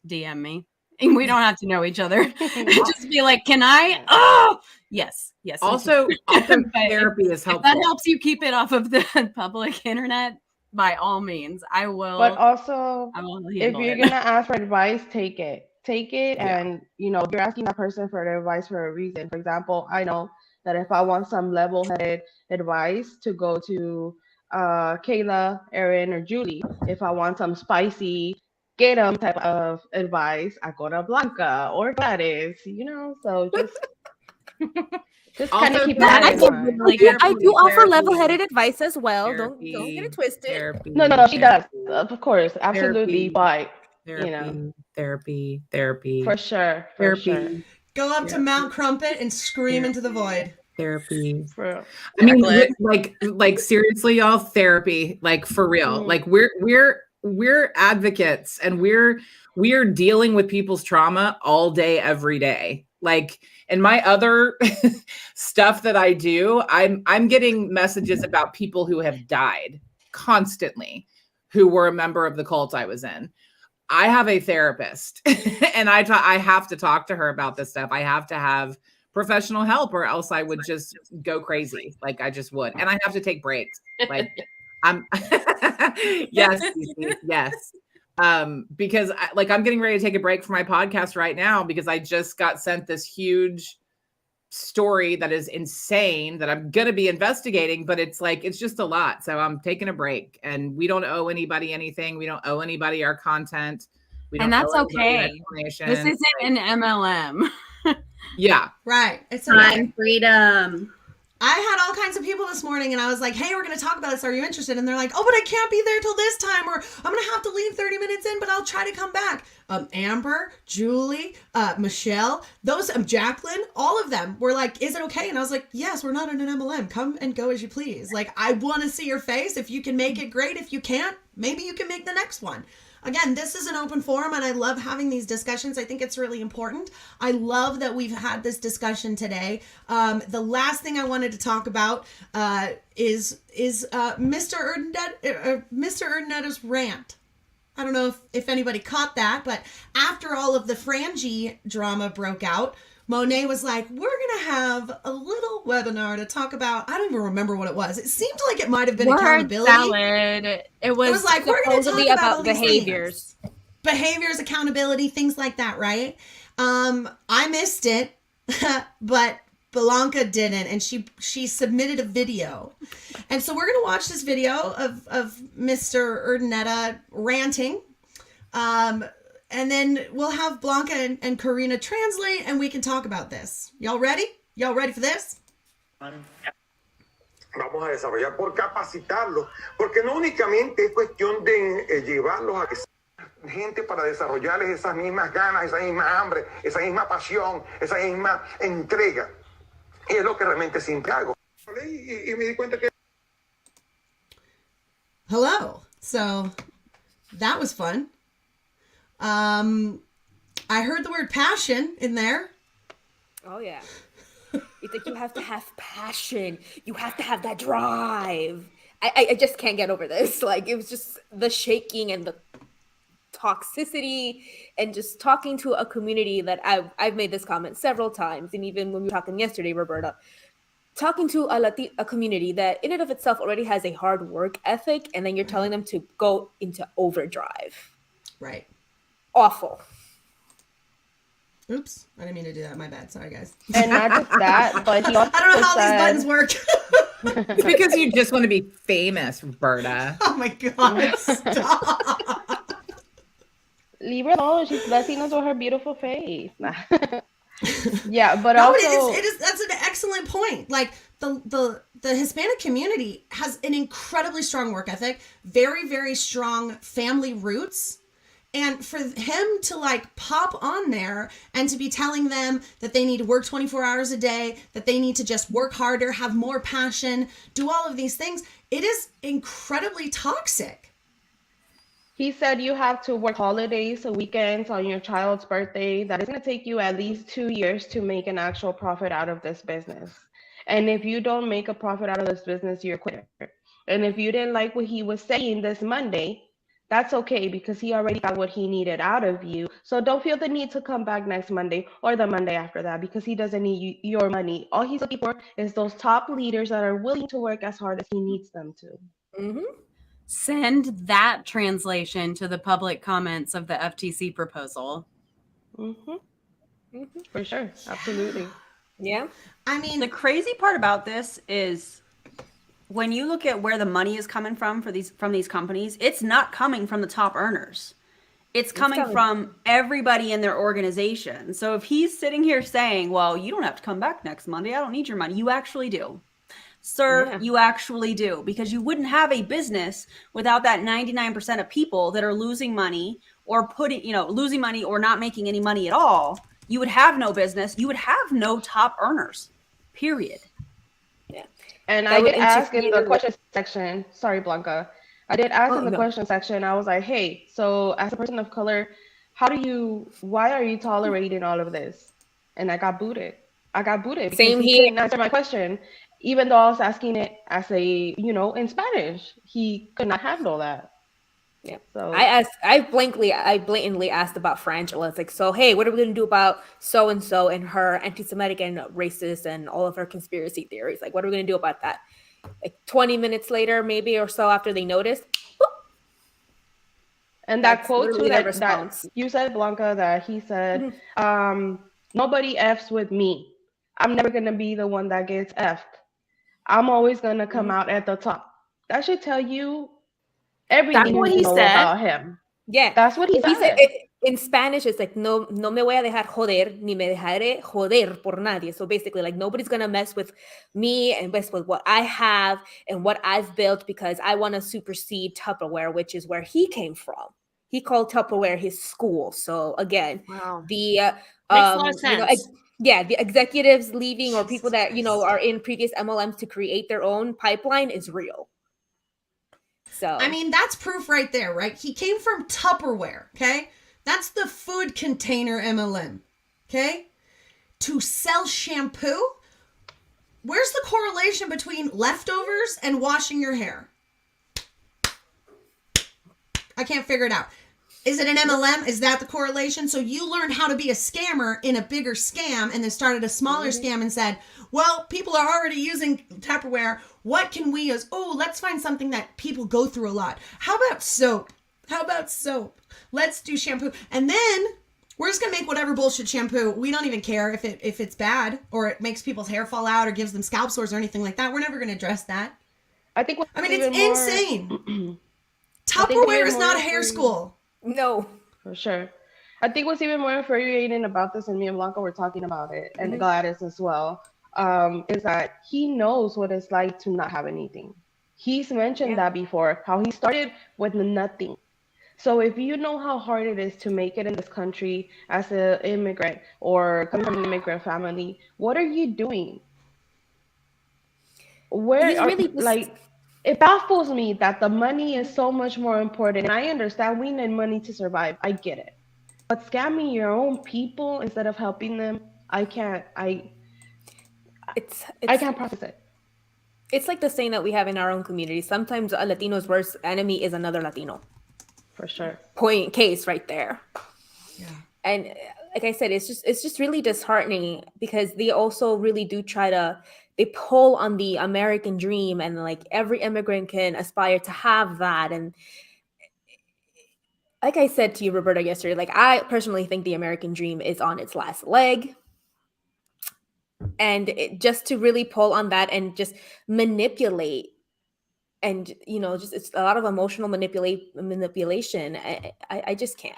DM me. And we don't have to know each other. Just be like, can I? Oh, yes. You Also, can. But therapy is if helpful. that helps you keep it off of the public internet, by all means, I will. But also, I will if handle you're it. gonna ask for advice, take it. Take it, Yeah. and you know, you're asking that person for their advice for a reason. For example, I know that if I want some level-headed advice to go to Kayla, Erin, or Julie. If I want some spicy get 'em type of advice, I go to Blanca or Gladys. You know, so just kind of Also, keep that that I in can mind. really I do offer therapy, level-headed advice as well. Don't get it twisted. Therapy, No, she does. Of course, absolutely, Therapy. but you know, Therapy. for sure, for Therapy. sure. Go up to Mount Crumpet and scream into the void. Therapy. For real. I mean, Exactly. like seriously, y'all, therapy, like for real. Mhm. Like we're advocates, and we're dealing with people's trauma all day, every day. Like, in my other stuff that I do, I'm getting messages about people who have died constantly, who were a member of the cult I was in. I have a therapist, and I have to talk to her about this stuff. I have to have professional help, or else I would just go crazy. Like, I just would. And I have to take breaks. Like, I'm yes, Cece, yes. Because I'm getting ready to take a break from my podcast right now because I just got sent this huge story that is insane that I'm going to be investigating, but it's just a lot. So I'm taking a break, and we don't owe anybody anything. We don't owe anybody our content. We don't And that's owe anybody an okay. explanation. This isn't an MLM. Yeah. Right. It's Time okay. freedom. I had all kinds of people this morning, and I was like, hey, we're going to talk about this. Are you interested? And they're like, oh, but I can't be there till this time, or I'm going to have to leave 30 minutes in, but I'll try to come back. Amber, Julie, Michelle, those, Jacqueline, all of them were like, is it okay? And I was like, yes, we're not in an MLM. Come and go as you please. Like, I want to see your face. If you can make it, great. If you can't, maybe you can make the next one. Again, this is an open forum, and I love having these discussions. I think it's really important. I love that we've had this discussion today. The last thing I wanted to talk about is Mr. Erdenetta's rant. I don't know if anybody caught that, but after all of the Frangie drama broke out, Monet was like, we're going to have a little webinar to talk about, I don't even remember what it was. It seemed like it might have been Word accountability. salad. It was like, we're going to talk supposedly about about all these behaviors. things. Behaviors, accountability, things like that, right? I missed it, but Blanca didn't, and she submitted a video. And so we're gonna watch this video of Mr. Urdaneta ranting. And then we'll have Blanca and Karina translate, and we can talk about this. Y'all ready? Y'all ready for this? Vamos a desarrollar por capacitarlos, porque no únicamente es cuestión de llevarlos a que sean gente para desarrollarles esas mismas ganas, esa misma hambre, esa misma pasión, esa misma entrega. Y es lo que realmente siempre hago. Y me di cuenta que... Hello. So that was fun. I heard the word passion in there. Oh yeah. It's like you have to have passion. You have to have that drive. I just can't get over this. Like it was just the shaking and the toxicity and just talking to a community that I've made this comment several times. And even when we were talking yesterday, Roberta, talking to a community that in and of itself already has a hard work ethic, and then you're telling them to go into overdrive. Right. Awful. Oops, I didn't mean to do that. My bad. Sorry, guys. And not just that, but he also I don't know how said, these buttons work. It's because you just want to be famous, Roberta. Oh my God, stop. leave her alone. She's blessing us with her beautiful face. Yeah, but No, also it is that's an excellent point. Like the Hispanic community has an incredibly strong work ethic, very, very strong family roots. And for him to like pop on there and to be telling them that they need to work 24 hours a day, that they need to just work harder, have more passion, do all of these things, it is incredibly toxic. he said you have to work holidays, weekends on your child's birthday. That is going to take you at least 2 years to make an actual profit out of this business. And if you don't make a profit out of this business, you're a quitter. And if you didn't like what he was saying this Monday, that's okay, because he already got what he needed out of you. So don't feel the need to come back next Monday or the Monday after that, because he doesn't need your money. All he's looking for is those top leaders that are willing to work as hard as he needs them to. Mm-hmm. Send that translation to the public comments of the FTC proposal. Mm-hmm. Mm-hmm. For sure. Absolutely. Yeah. I mean, The crazy part about this is when you look at where the money is coming from these companies, it's not coming from the top earners. It's coming from everybody in their organization. So if he's sitting here saying, well, you don't have to come back next Monday, I don't need your money, you actually do. Sir, Yeah. you actually do, because you wouldn't have a business without that 99% of people that are losing money or losing money or not making any money at all. You would have no business. You would have no top earners, period. And That I would did ask in interfere the with- question section, sorry, Blanca. I did ask in the no. question section, I was like, hey, so as a person of color, why are you tolerating all of this? And I got booted. Because Same he here. couldn't answer my question, even though I was asking it as in Spanish. He could not handle that. Yeah. So I blatantly asked about Frangela. It's like, so hey, what are we gonna do about so and so and her anti-Semitic and racist and all of her conspiracy theories? Like, what are we gonna do about that? Like 20 minutes later, maybe or so after they noticed. And that That's quote too, literally their that response. you said, Blanca, that he said, nobody F's with me. I'm never going to be the one that gets F'd. I'm always going to come out at the top. That should tell you everything what you he know said. about him. Yeah. That's what he He said. said in Spanish, it's like, no me voy a dejar joder, ni me dejaré joder por nadie. So basically, like, nobody's going to mess with me and mess with what I have and what I've built, because I want to supersede Tupperware, which is where he came from. He called Tupperware his school. So again, Wow. the Makes a lot of sense. the executives leaving or people that are in previous MLMs to create their own pipeline is real. So I mean, that's proof right there, right? He came from Tupperware, okay? That's the food container MLM, okay? To sell shampoo? Where's the correlation between leftovers and washing your hair? I can't figure it out. Is it an MLM? Is that the correlation? So you learned how to be a scammer in a bigger scam and then started a smaller scam and said, well, people are already using Tupperware. What can we use? Oh, let's find something that people go through a lot. How about soap? Let's do shampoo. And then We're just gonna make whatever bullshit shampoo. We don't even care if it's bad or it makes people's hair fall out or gives them scalp sores or anything like that. We're never gonna address that. I think. I mean, Even it's more, insane. I think Tupperware even is not more hair for- school. No. For sure. I think what's even more infuriating about this, and me and Blanca were talking about it, and Gladys as well, is that he knows what it's like to not have anything. He's mentioned that before, how he started with nothing. So if you know how hard it is to make it in this country as an immigrant or coming from an immigrant family, what are you doing? Where He's are, really just like, it baffles me that the money is so much more important. And I understand we need money to survive. I get it. But scamming your own people instead of helping them, I can't it's process it. it's like the saying that we have in our own community. Sometimes a Latino's worst enemy is another Latino. For sure. Point case right there. Yeah. And like I said, it's just really disheartening because they also really do they pull on the American dream, and like every immigrant can aspire to have that. And like I said to you, Roberta, yesterday, like I personally think the American dream is on its last leg. And just to really pull on that and just manipulate, and just it's a lot of emotional manipulation. I just can't.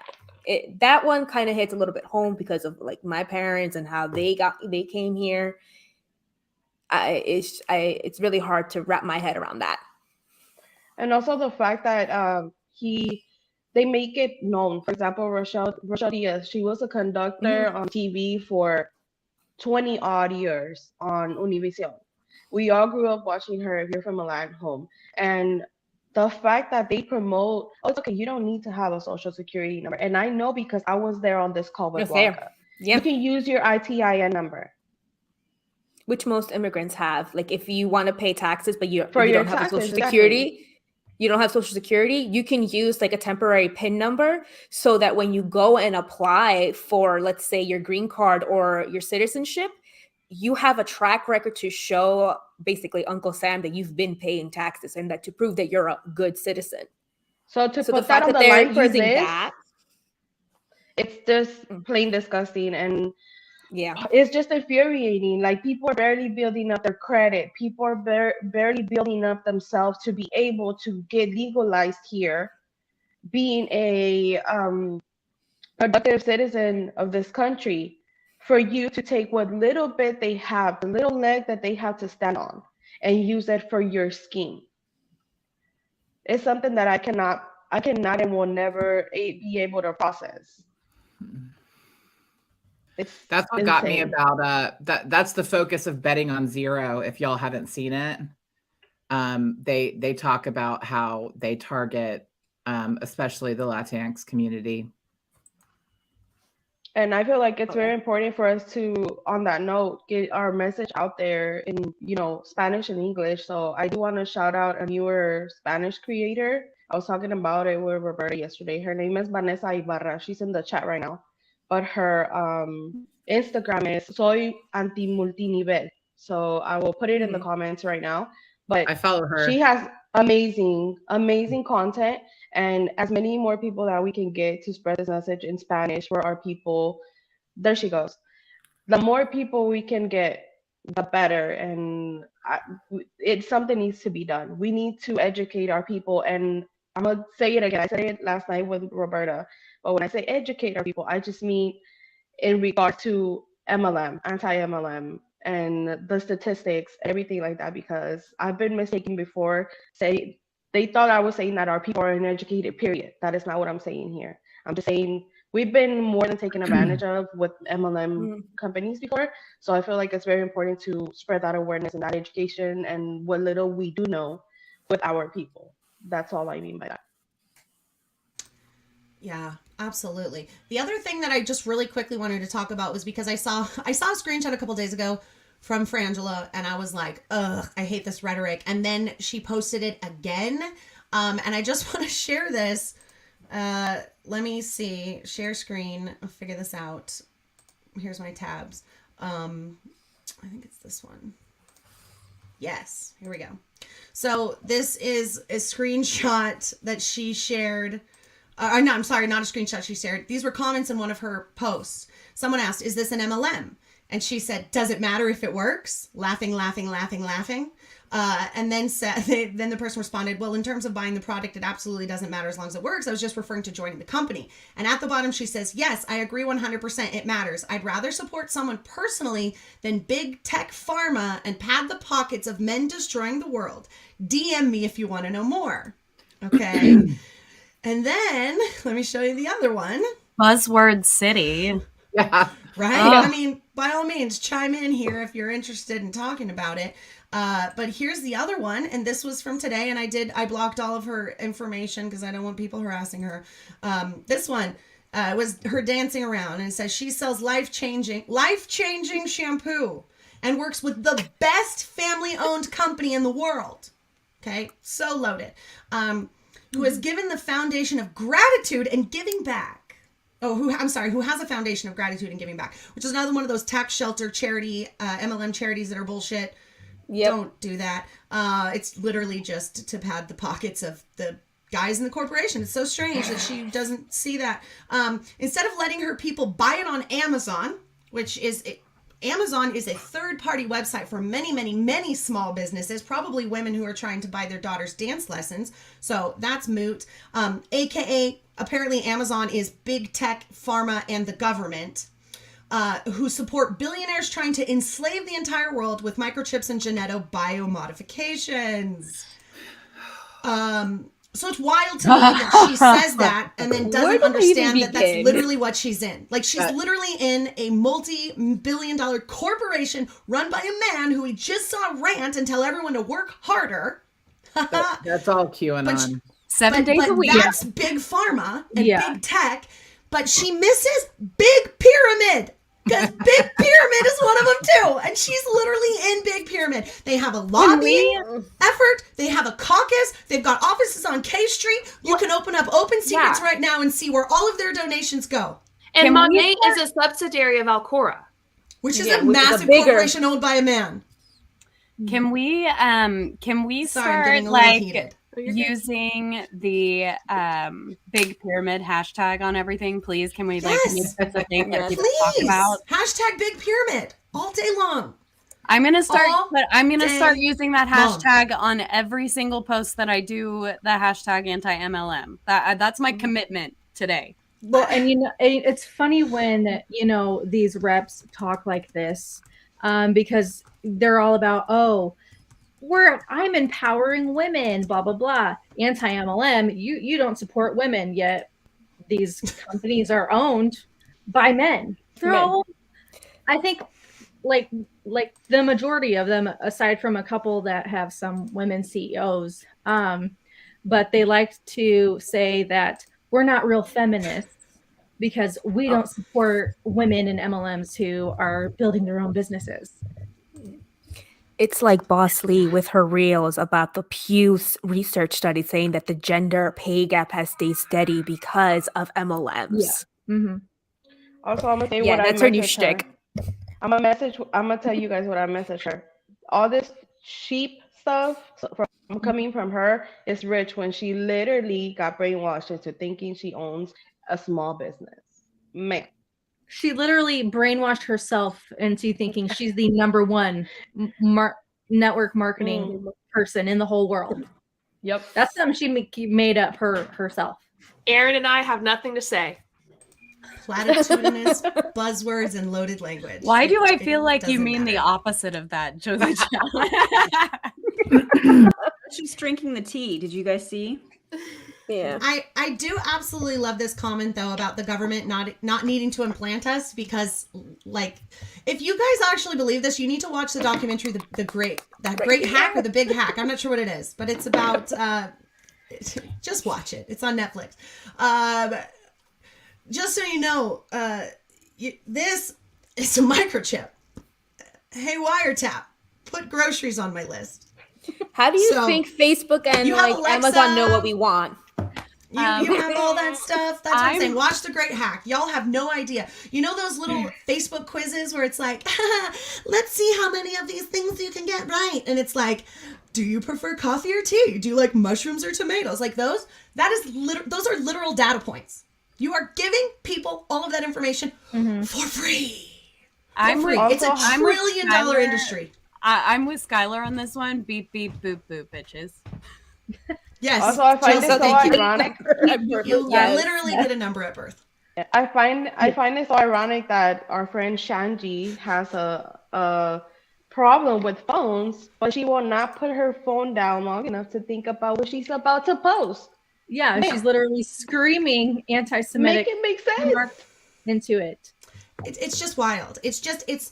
That one kind of hits a little bit home because of like my parents and how they came here. It's really hard to wrap my head around that. And also the fact that they make it known. For example, Rochelle Diaz, she was a conductor on TV for 20 odd years on Univision. We all grew up watching her if you're from a Latin home. And the fact that they promote, oh, it's okay, you don't need to have a social security number. And I know because I was there on this call with Blanca. Yeah. You can use your ITIN number. Which most immigrants have. Like if you want to pay taxes, but you your don't have taxes, a social exactly. security, you don't have social security, you can use like a temporary PIN number so that when you go and apply for, let's say, your green card or your citizenship, you have a track record to show basically Uncle Sam that you've been paying taxes and that to prove that you're a good citizen. So put that on the line for this, it's just plain disgusting. And yeah, it's just infuriating. Like people are barely building up their credit. People are barely building up themselves to be able to get legalized here, being a productive citizen of this country, for you to take what little bit they have, the little leg that they have to stand on, and use it for your scheme. It's something that I cannot and will never be able to process. That's what got me about that's the focus of Betting on Zero. If y'all haven't seen it, they talk about how they target especially the Latinx community. And I feel like it's very important for us to, on that note, get our message out there in Spanish and English. So I do want to shout out a newer Spanish creator. I was talking about it with Roberta yesterday. Her name is Vanessa Ibarra. She's in the chat right now. But her Instagram is Soy Anti-Multinivel. So I will put it in the comments right now. But I follow her. She has amazing content, and as many more people that we can get to spread this message in Spanish for our people. There she goes. The more people we can get, the better. And something needs to be done. We need to educate our people. And I'm gonna say it again. I said it last night with Roberta. But when I say educate our people, I just mean in regard to MLM, anti-MLM, and the statistics, everything like that, because I've been mistaken before. They thought I was saying that our people are uneducated, period. That is not what I'm saying here. I'm just saying we've been more than taken advantage of with MLM companies before. So I feel like it's very important to spread that awareness and that education and what little we do know with our people. That's all I mean by that. Yeah, absolutely. The other thing that I just really quickly wanted to talk about was because I saw a screenshot a couple days ago from Frangela, and I was like, ugh, I hate this rhetoric. And then she posted it again. And I just want to share this. Let me see. Share screen. I'll figure this out. Here's my tabs. I think it's this one. Yes, here we go. So this is a screenshot that she shared No, I'm sorry, not a screenshot she shared. These were comments in one of her posts. Someone asked, is this an MLM? And she said, does it matter if it works? Laughing, laughing, laughing, laughing. And then then the person responded, well, in terms of buying the product, it absolutely doesn't matter as long as it works. I was just referring to joining the company. And at the bottom, she says, yes, I agree 100%. It matters. I'd rather support someone personally than big tech pharma and pad the pockets of men destroying the world. DM me if you want to know more. Okay. And then let me show you the other one. Buzzword City. Yeah. Right? Oh. I mean, by all means, chime in here if you're interested in talking about it. But here's the other one, and this was from today, and I blocked all of her information because I don't want people harassing her. This one was her dancing around, and it says she sells life-changing shampoo and works with the best family-owned company in the world. Okay, so loaded. Who has given the foundation of gratitude and giving back. Who has a foundation of gratitude and giving back, which is another one of those tax shelter charity, MLM charities that are bullshit. Yep. Don't do that. It's literally just to pad the pockets of the guys in the corporation. It's so strange that she doesn't see that. Instead of letting her people buy it on Amazon, Amazon is a third-party website for many, many, many small businesses, probably women who are trying to buy their daughter's dance lessons. So that's moot. AKA, apparently Amazon is big tech, pharma, and the government, who support billionaires trying to enslave the entire world with microchips and genetic biomodifications. So it's wild to me that she says that and then doesn't understand that that's literally what she's in. Like, she's literally in a multi-billion-dollar corporation run by a man who we just saw rant and tell everyone to work harder. That's all QAnon. 7 days a week. That's big pharma and big tech, but she misses big pyramid. Because Big Pyramid is one of them too. And she's literally in Big Pyramid. They have a lobbying effort. They have a caucus. They've got offices on K Street. You can open up Open Secrets right now and see where all of their donations go. And Monet is a subsidiary of Alcora, which is a massive corporation owned by a man. Can we start like using the Big Pyramid hashtag on everything, please? Can we make a thing that people talk about? Hashtag Big Pyramid all day long. I'm gonna start using that hashtag on every single post that I do. The hashtag anti-MLM. That's my commitment today. Well, and it's funny when these reps talk like this, because they're all about I'm empowering women, blah, blah, blah. Anti-MLM, you don't support women, yet these companies are owned by men. I think like the majority of them, aside from a couple that have some women CEOs, but they like to say that we're not real feminists because we don't support women in MLMs who are building their own businesses. It's like Boss Lee with her reels about the Pew research study saying that the gender pay gap has stayed steady because of MLMs. Yeah. Mm-hmm. Also, I'm gonna say what that's her new shtick. I'm gonna tell you guys what I messaged her. All this cheap stuff coming from her is rich when she literally got brainwashed into thinking she owns a small business. Man. She literally brainwashed herself into thinking she's the number one network marketing person in the whole world. Yep. That's something she made up herself. Aaron and I have nothing to say. Platitudinous buzzwords and loaded language. Why do I feel like you mean the opposite of that, Josie? She's drinking the tea. Did you guys see? Yeah. I do absolutely love this comment though about the government not needing to implant us, because like if you guys actually believe this, you need to watch the documentary the Great Hack or the Big Hack. I'm not sure what it is, but it's about just watch it. It's on Netflix. Just so you know, this is a microchip. Hey, wiretap, put groceries on my list. How do you think Facebook and Alexa, Amazon know what we want? You have all that stuff. That's what I'm saying. Watch The Great Hack. Y'all have no idea. You know those little Facebook quizzes where it's like, let's see how many of these things you can get right. And it's like, do you prefer coffee or tea? Do you like mushrooms or tomatoes? Like those? Those are literal data points. You are giving people all of that information for free. It's a $1 trillion industry. I'm with Skylar on this one. Beep, beep, boop, boop, bitches. Yes. Also, I find it so ironic. You literally get a number at birth. I find it so ironic that our friend Shanji has a problem with phones, but she will not put her phone down long enough to think about what she's about to post. Yeah, she's literally screaming anti-Semitic. Make it make sense into it. It's just wild. It's it's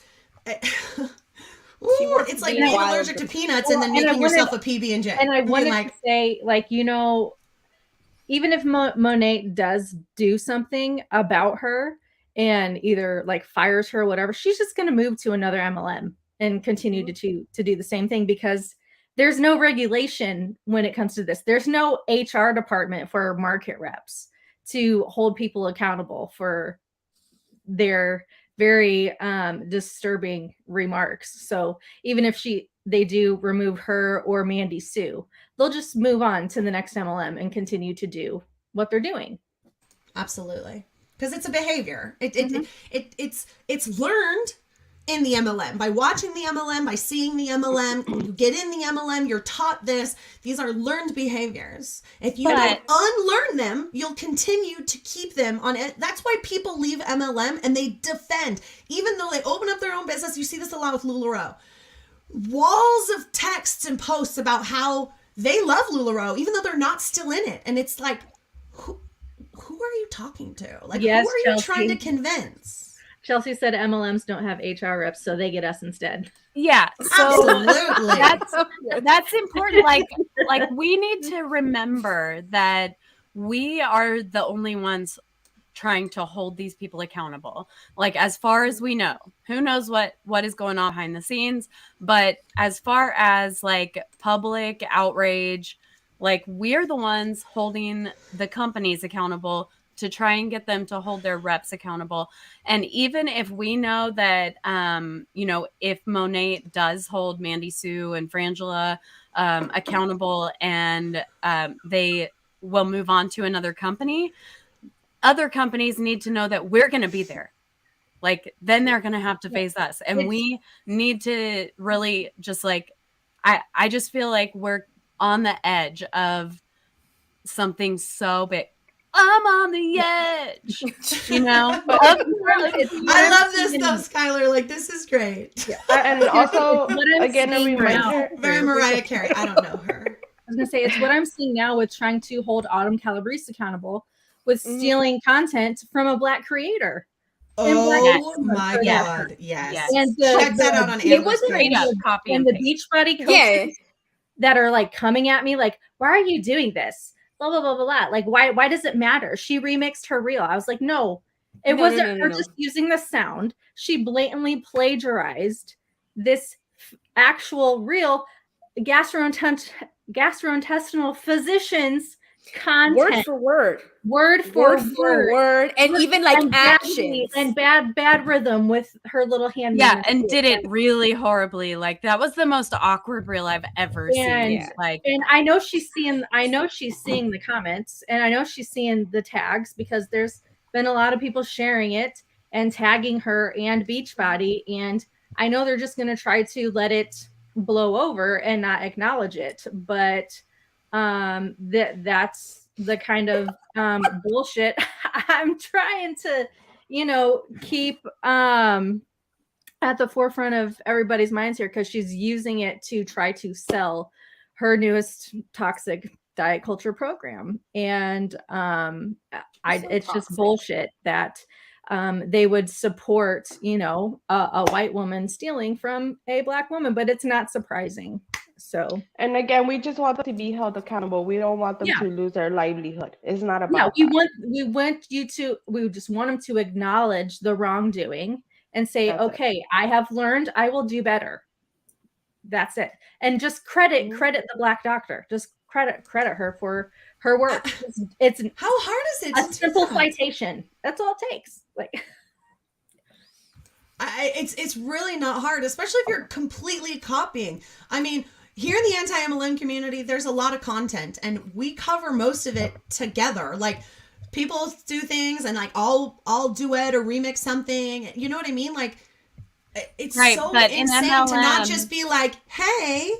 like being allergic to peanuts and then making yourself a PB&J. And I wanted to say, like, you know, even if Monet does do something about her and either like fires her or whatever, she's just going to move to another MLM and continue to do the same thing, because there's no regulation when it comes to this. There's no HR department for market reps to hold people accountable for their very disturbing remarks. So even if they do remove her or Mandy Sue, they'll just move on to the next MLM and continue to do what they're doing. Absolutely. Because it's a behavior. It's learned in the MLM, by watching the MLM, by seeing the MLM. When you get in the MLM, you're taught this. These are learned behaviors. If you don't unlearn them, you'll continue to keep them on it. That's why people leave MLM and they defend. Even though they open up their own business, you see this a lot with LuLaRoe. Walls of texts and posts about how they love LuLaRoe, even though they're not still in it. And it's like, who are you talking to? Like, yes, who are Chelsea. You trying to convince? Chelsea said MLMs don't have HR reps, so they get us instead. Yeah, so absolutely. That's important. Like we need to remember that we are the only ones trying to hold these people accountable. Like, as far as we know, who knows what is going on behind the scenes, but as far as like public outrage, like, we're the ones holding the companies accountable to try and get them to hold their reps accountable. And even if we know that, you know, if Monet does hold Mandy Sue and Frangela accountable, and they will move on to another company, other companies need to know that we're going to be there. Like, then they're going to have to face us. And we need to really just like, I just feel like we're on the edge of something so big. I'm on the edge, you know. I love this stuff, Skylar. Like, this is great. Yeah. And also, again, a reminder. Very Mariah Carey. I don't know her. I was gonna say, it's what I'm seeing now with trying to hold Autumn Calabrese accountable with stealing content from a Black creator. Oh my God! Yes. And check that out on Amazon. It wasn't and the Beachbody coaches that are like coming at me like, why are you doing this? Blah, blah, blah, blah, blah. Like, why does it matter? She remixed her reel. I was like, no, it wasn't her just using the sound. She blatantly plagiarized this actual real gastrointestinal physicians content. Word for word. And even like actions. And bad rhythm with her little hand. Yeah, and did it really horribly. Like, that was the most awkward reel I've ever seen. Like, and I know she's seeing the comments, and I know she's seeing the tags, because there's been a lot of people sharing it and tagging her and Beachbody, and I know they're just gonna try to let it blow over and not acknowledge it. But that's the kind of bullshit I'm trying to, you know, keep at the forefront of everybody's minds here, because she's using it to try to sell her newest toxic diet culture program. And it's just bullshit that they would support, you know, a white woman stealing from a Black woman, but it's not surprising. So, and again, we just want them to be held accountable. We don't want them to lose their livelihood. It's not about that. We just want them to acknowledge the wrongdoing and say, okay, I have learned, I will do better. That's it. And just credit the Black doctor. Just credit her for her work. It's How hard is it a to do simple that? citation. That's all it takes. Like, it's really not hard, especially if you're completely copying. I mean, here in the anti-MLM community, there's a lot of content, and we cover most of it together. Like, people do things, and like I'll duet or remix something. You know what I mean? Like, it's Right, so but in insane to not MLM just be like, "Hey,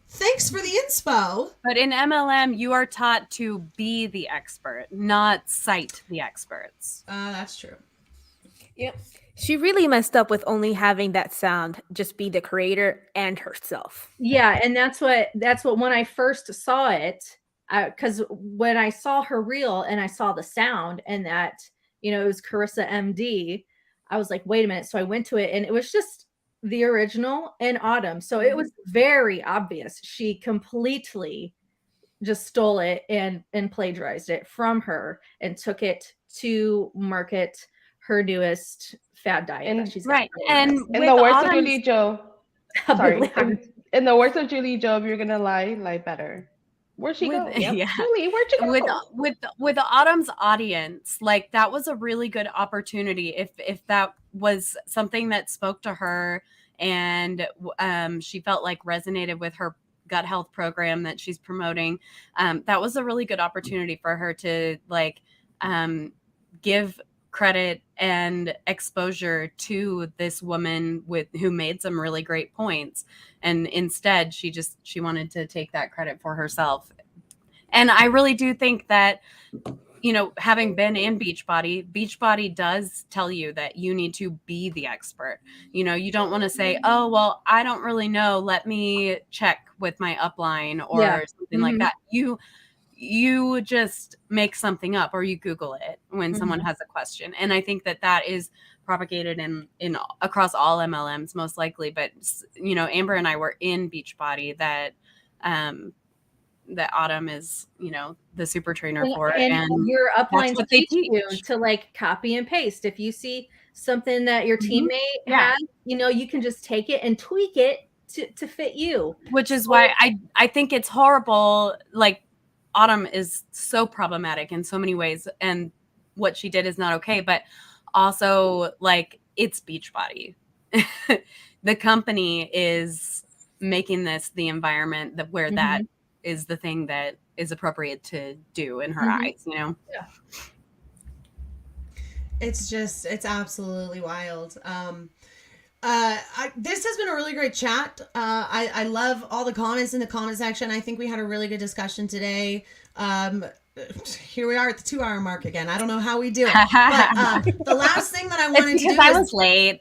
thanks for the inspo." But in MLM, you are taught to be the expert, not cite the experts. That's true. Yep. She really messed up with only having that sound just be the creator and herself. yeah, and that's what when I first saw it, because when I saw her reel and I saw the sound and that, you know, it was Carissa MD, I was like, wait a minute. So I went to it and it was just the original and Autumn. So it was very obvious. She completely just stole it and plagiarized it from her and took it to market her newest fad diet that she's got Right. going on. And In with the words of Autumn's- Julie Joe, sorry. In the words of Julie Joe, if you're gonna lie better. Where'd she go? Yeah. Julie, where'd you go? With Autumn's audience, like that was a really good opportunity. If that was something that spoke to her and she felt like resonated with her gut health program that she's promoting, that was a really good opportunity for her to like give credit and exposure to this woman who made some really great points, and instead she wanted to take that credit for herself. And I really do think that, you know, having been in Beachbody does tell you that you need to be the expert. You know, you don't want to say, oh, well, I don't really know, let me check with my upline or something like that. You just make something up or you Google it when someone has a question. And I think that is propagated in across all MLMs most likely. But, you know, Amber and I were in Beachbody that Autumn is, you know, the super trainer for. And your uplines what they teach you to like copy and paste. If you see something that your teammate has, you know, you can just take it and tweak it to fit you. Which is why I think it's horrible. Like, Autumn is so problematic in so many ways, and what she did is not okay, but also like it's Beachbody. The company is making this the environment that where that is the thing that is appropriate to do in her eyes, you know? Yeah. It's absolutely wild. This has been a really great chat. I love all the comments in the comment section. I think we had a really good discussion today. Here we are at the 2-hour mark again. I don't know how we do it. But the last thing that I wanted to do I was late.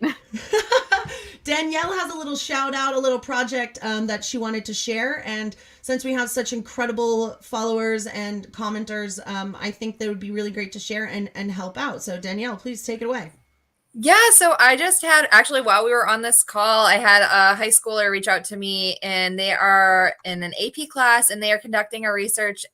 Danielle has a little shout out, a little project that she wanted to share. And since we have such incredible followers and commenters, I think that would be really great to share and help out. So Danielle, please take it away. Yeah, so I just had, actually, while we were on this call, I had a high schooler reach out to me, and they are in an AP class, and they are conducting a research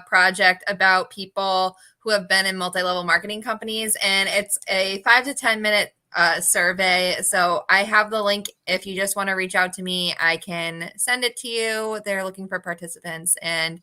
project about people who have been in multi-level marketing companies, and it's a 5 to 10 minute survey. So I have the link. If you just want to reach out to me, I can send it to you. They're looking for participants, and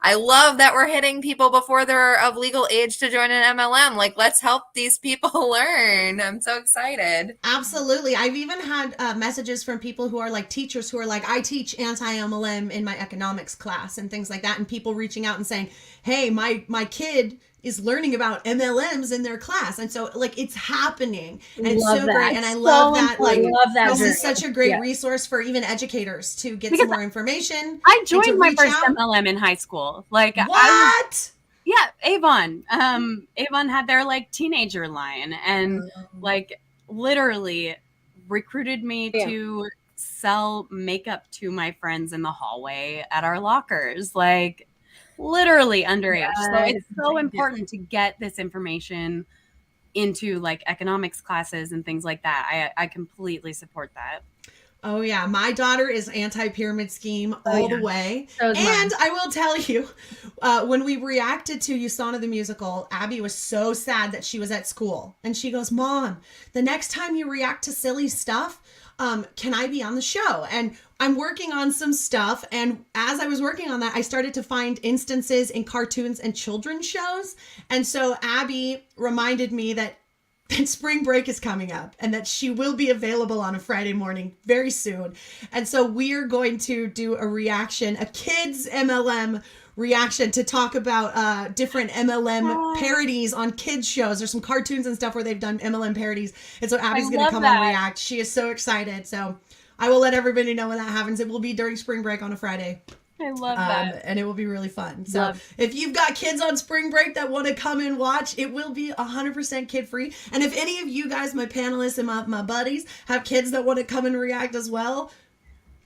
I love that we're hitting people before they're of legal age to join an MLM. Like, let's help these people learn. I'm so excited. Absolutely. I've even had messages from people who are like teachers who are like, I teach anti-MLM in my economics class and things like that. And people reaching out and saying, hey, my kid is learning about MLMs in their class. And so like it's happening and it's so great. And I love that. Like, this is such a great resource for even educators to get some more information. I joined my first MLM in high school. Like, what? Avon. Avon had their like teenager line and like literally recruited me to sell makeup to my friends in the hallway at our lockers. Like, literally underage. So it's so important to get this information into like economics classes and things like that. I completely support that. Oh yeah, my daughter is anti-pyramid scheme all the way. So is mine. And I will tell you, when we reacted to Usana the musical, Abby was so sad that she was at school. And she goes, Mom, the next time you react to silly stuff, can I be on the show? And I'm working on some stuff. And as I was working on that, I started to find instances in cartoons and children's shows. And so Abby reminded me that spring break is coming up and that she will be available on a Friday morning very soon. And so we're going to do a reaction, a kids MLM reaction to talk about different MLM parodies on kids shows. There's some cartoons and stuff where they've done MLM parodies. And so Abby's going to come on react. She is so excited. So I will let everybody know when that happens. It will be during spring break on a Friday. I love that. And it will be really fun. So if you've got kids on spring break that want to come and watch, it will be 100% kid free. And if any of you guys, my panelists and my buddies, have kids that want to come and react as well,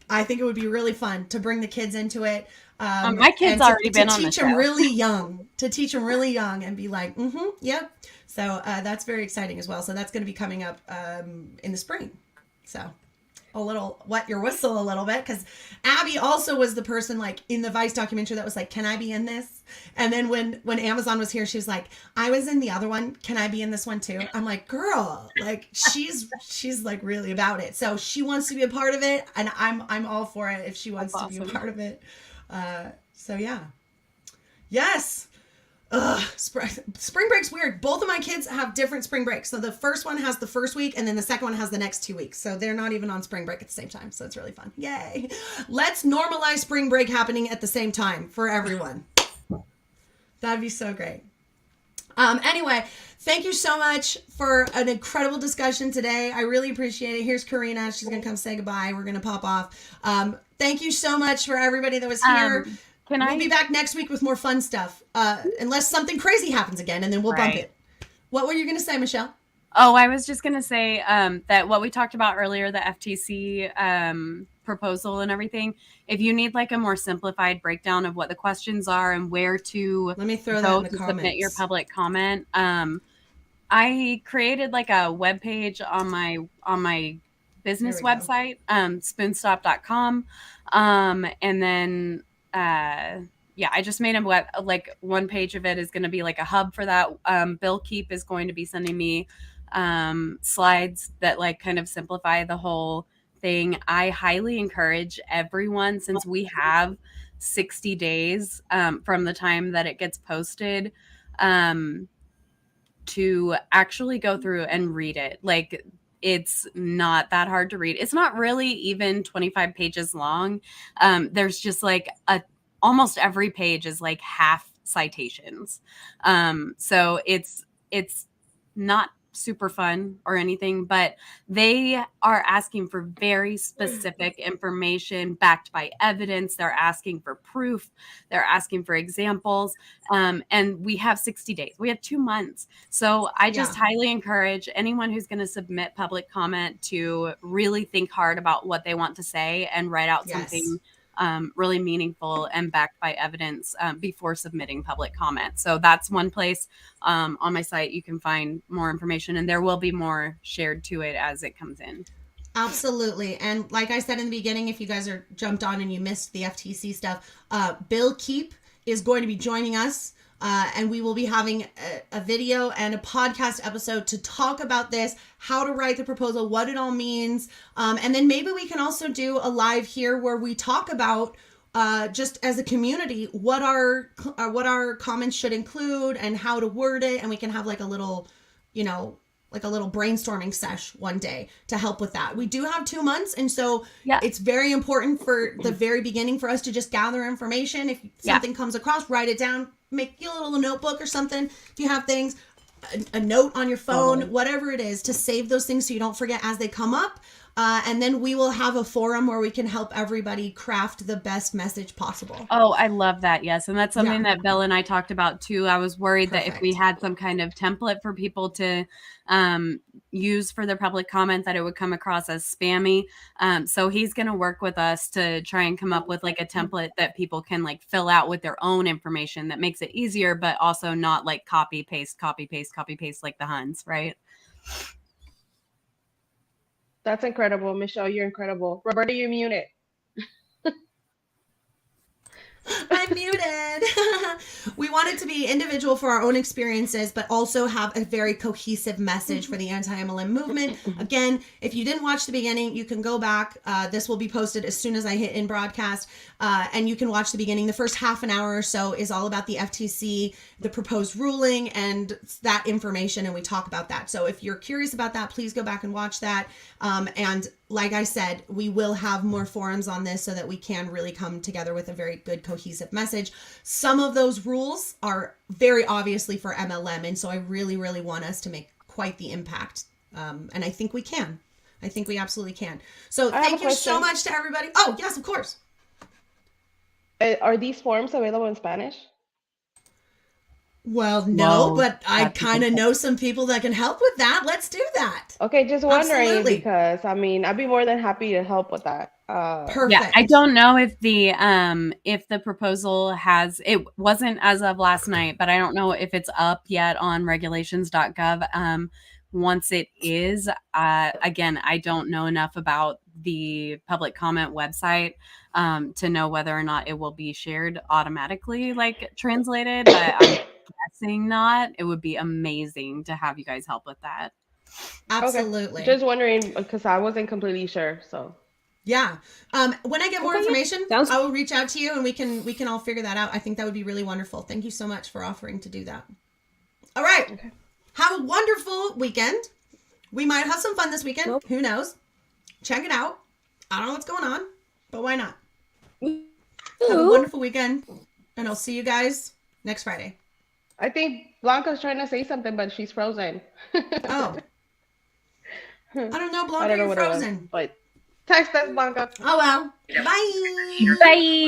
I think it would be really fun to bring the kids into it. My kids already been on the show. To teach them really young and be like, yep. So that's very exciting as well. So that's going to be coming up in the spring. So a little wet your whistle a little bit, because Abby also was the person like in the Vice documentary that was like, can I be in this? And then when Amazon was here, she was like, I was in the other one, can I be in this one too? I'm like, girl, like she's like really about it, so she wants to be a part of it, and I'm all for it if she wants to be a part of it. So yeah, yes. Spring break's weird. Both of my kids have different spring breaks. So the first one has the first week, and then the second one has the next 2 weeks. So they're not even on spring break at the same time. So it's really fun. Yay. Let's normalize spring break happening at the same time for everyone. That'd be so great. Anyway, thank you so much for an incredible discussion today. I really appreciate it. Here's Karina. She's going to come say goodbye. We're going to pop off. Thank you so much for everybody that was here. We'll be back next week with more fun stuff, unless something crazy happens again, and then we'll bump it. What were you going to say, Michelle? Oh, I was just going to say that what we talked about earlier, the FTC proposal and everything, if you need like a more simplified breakdown of what the questions are and where to let me throw that in the submit comments. your public comment, I created like a web page on my business website, spoonstop.com, and then I just made a like one page of it is going to be like a hub for that. Bill Keep is going to be sending me slides that like kind of simplify the whole thing. I highly encourage everyone, since we have 60 days from the time that it gets posted, to actually go through and read it. Like, it's not that hard to read. It's not really even 25 pages long. There's just like almost every page is like half citations. So it's not super fun or anything, but they are asking for very specific information backed by evidence. They're asking for proof. They're asking for examples. And we have 60 days. We have 2 months. So I just highly encourage anyone who's going to submit public comment to really think hard about what they want to say and write out something really meaningful and backed by evidence before submitting public comment. So that's one place on my site you can find more information, and there will be more shared to it as it comes in. Absolutely. And like I said in the beginning, if you guys are jumped on and you missed the FTC stuff, Bill Keep is going to be joining us. And we will be having a video and a podcast episode to talk about this, how to write the proposal, what it all means. And then maybe we can also do a live here where we talk about just as a community what our comments should include and how to word it. And we can have like a little, like a little brainstorming sesh one day to help with that. We do have 2 months. And so it's very important for the very beginning for us to just gather information. If something comes across, write it down, make you a little notebook or something. If you have things, a note on your phone, whatever it is, to save those things so you don't forget as they come up. And then we will have a forum where we can help everybody craft the best message possible. Oh, I love that. Yes. And that's something that Bill and I talked about too. I was worried that if we had some kind of template for people to use for their public comment, that it would come across as spammy. So he's going to work with us to try and come up with like a template that people can like fill out with their own information that makes it easier, but also not like copy, paste like the Huns, right? That's incredible. Michelle, you're incredible. Roberta, you're muted. I'm muted. We want it to be individual for our own experiences, but also have a very cohesive message for the anti-MLM movement. Again, if you didn't watch the beginning, you can go back. This will be posted as soon as I hit in broadcast, and you can watch the beginning. The first half an hour or so is all about the FTC, the proposed ruling, and that information, and we talk about that. So if you're curious about that, please go back and watch that. And like I said, we will have more forums on this so that we can really come together with a very good cohesive message. Some of those rules are very obviously for MLM, and so I really, really want us to make quite the impact. And I think we can. I think we absolutely can. So thank you so much to everybody. Oh, yes, of course. Are these forms available in Spanish? Well, no, Whoa, but I that's kind of know some people that can help with that. Let's do that. Okay, just wondering Absolutely. because I mean, I'd be more than happy to help with that. Perfect. Yeah, I don't know if the proposal has, it wasn't as of last night, but I don't know if it's up yet on regulations.gov. Once it is, again, I don't know enough about the public comment website to know whether or not it will be shared automatically, like translated, but I'm guessing not. It would be amazing to have you guys help with that. Absolutely. Okay. Just wondering because I wasn't completely sure. So yeah. When I get more information, Sounds- I will reach out to you and we can all figure that out. I think that would be really wonderful. Thank you so much for offering to do that. All right. Okay. Have a wonderful weekend. We might have some fun this weekend. Nope. Who knows? Check it out. I don't know what's going on, but why not? Have a wonderful weekend, and I'll see you guys next Friday. I think Blanca's trying to say something, but she's frozen. Oh. I don't know, Blanca, I don't know you're what it was, frozen. but text us, Blanca. Oh well. Bye. Bye.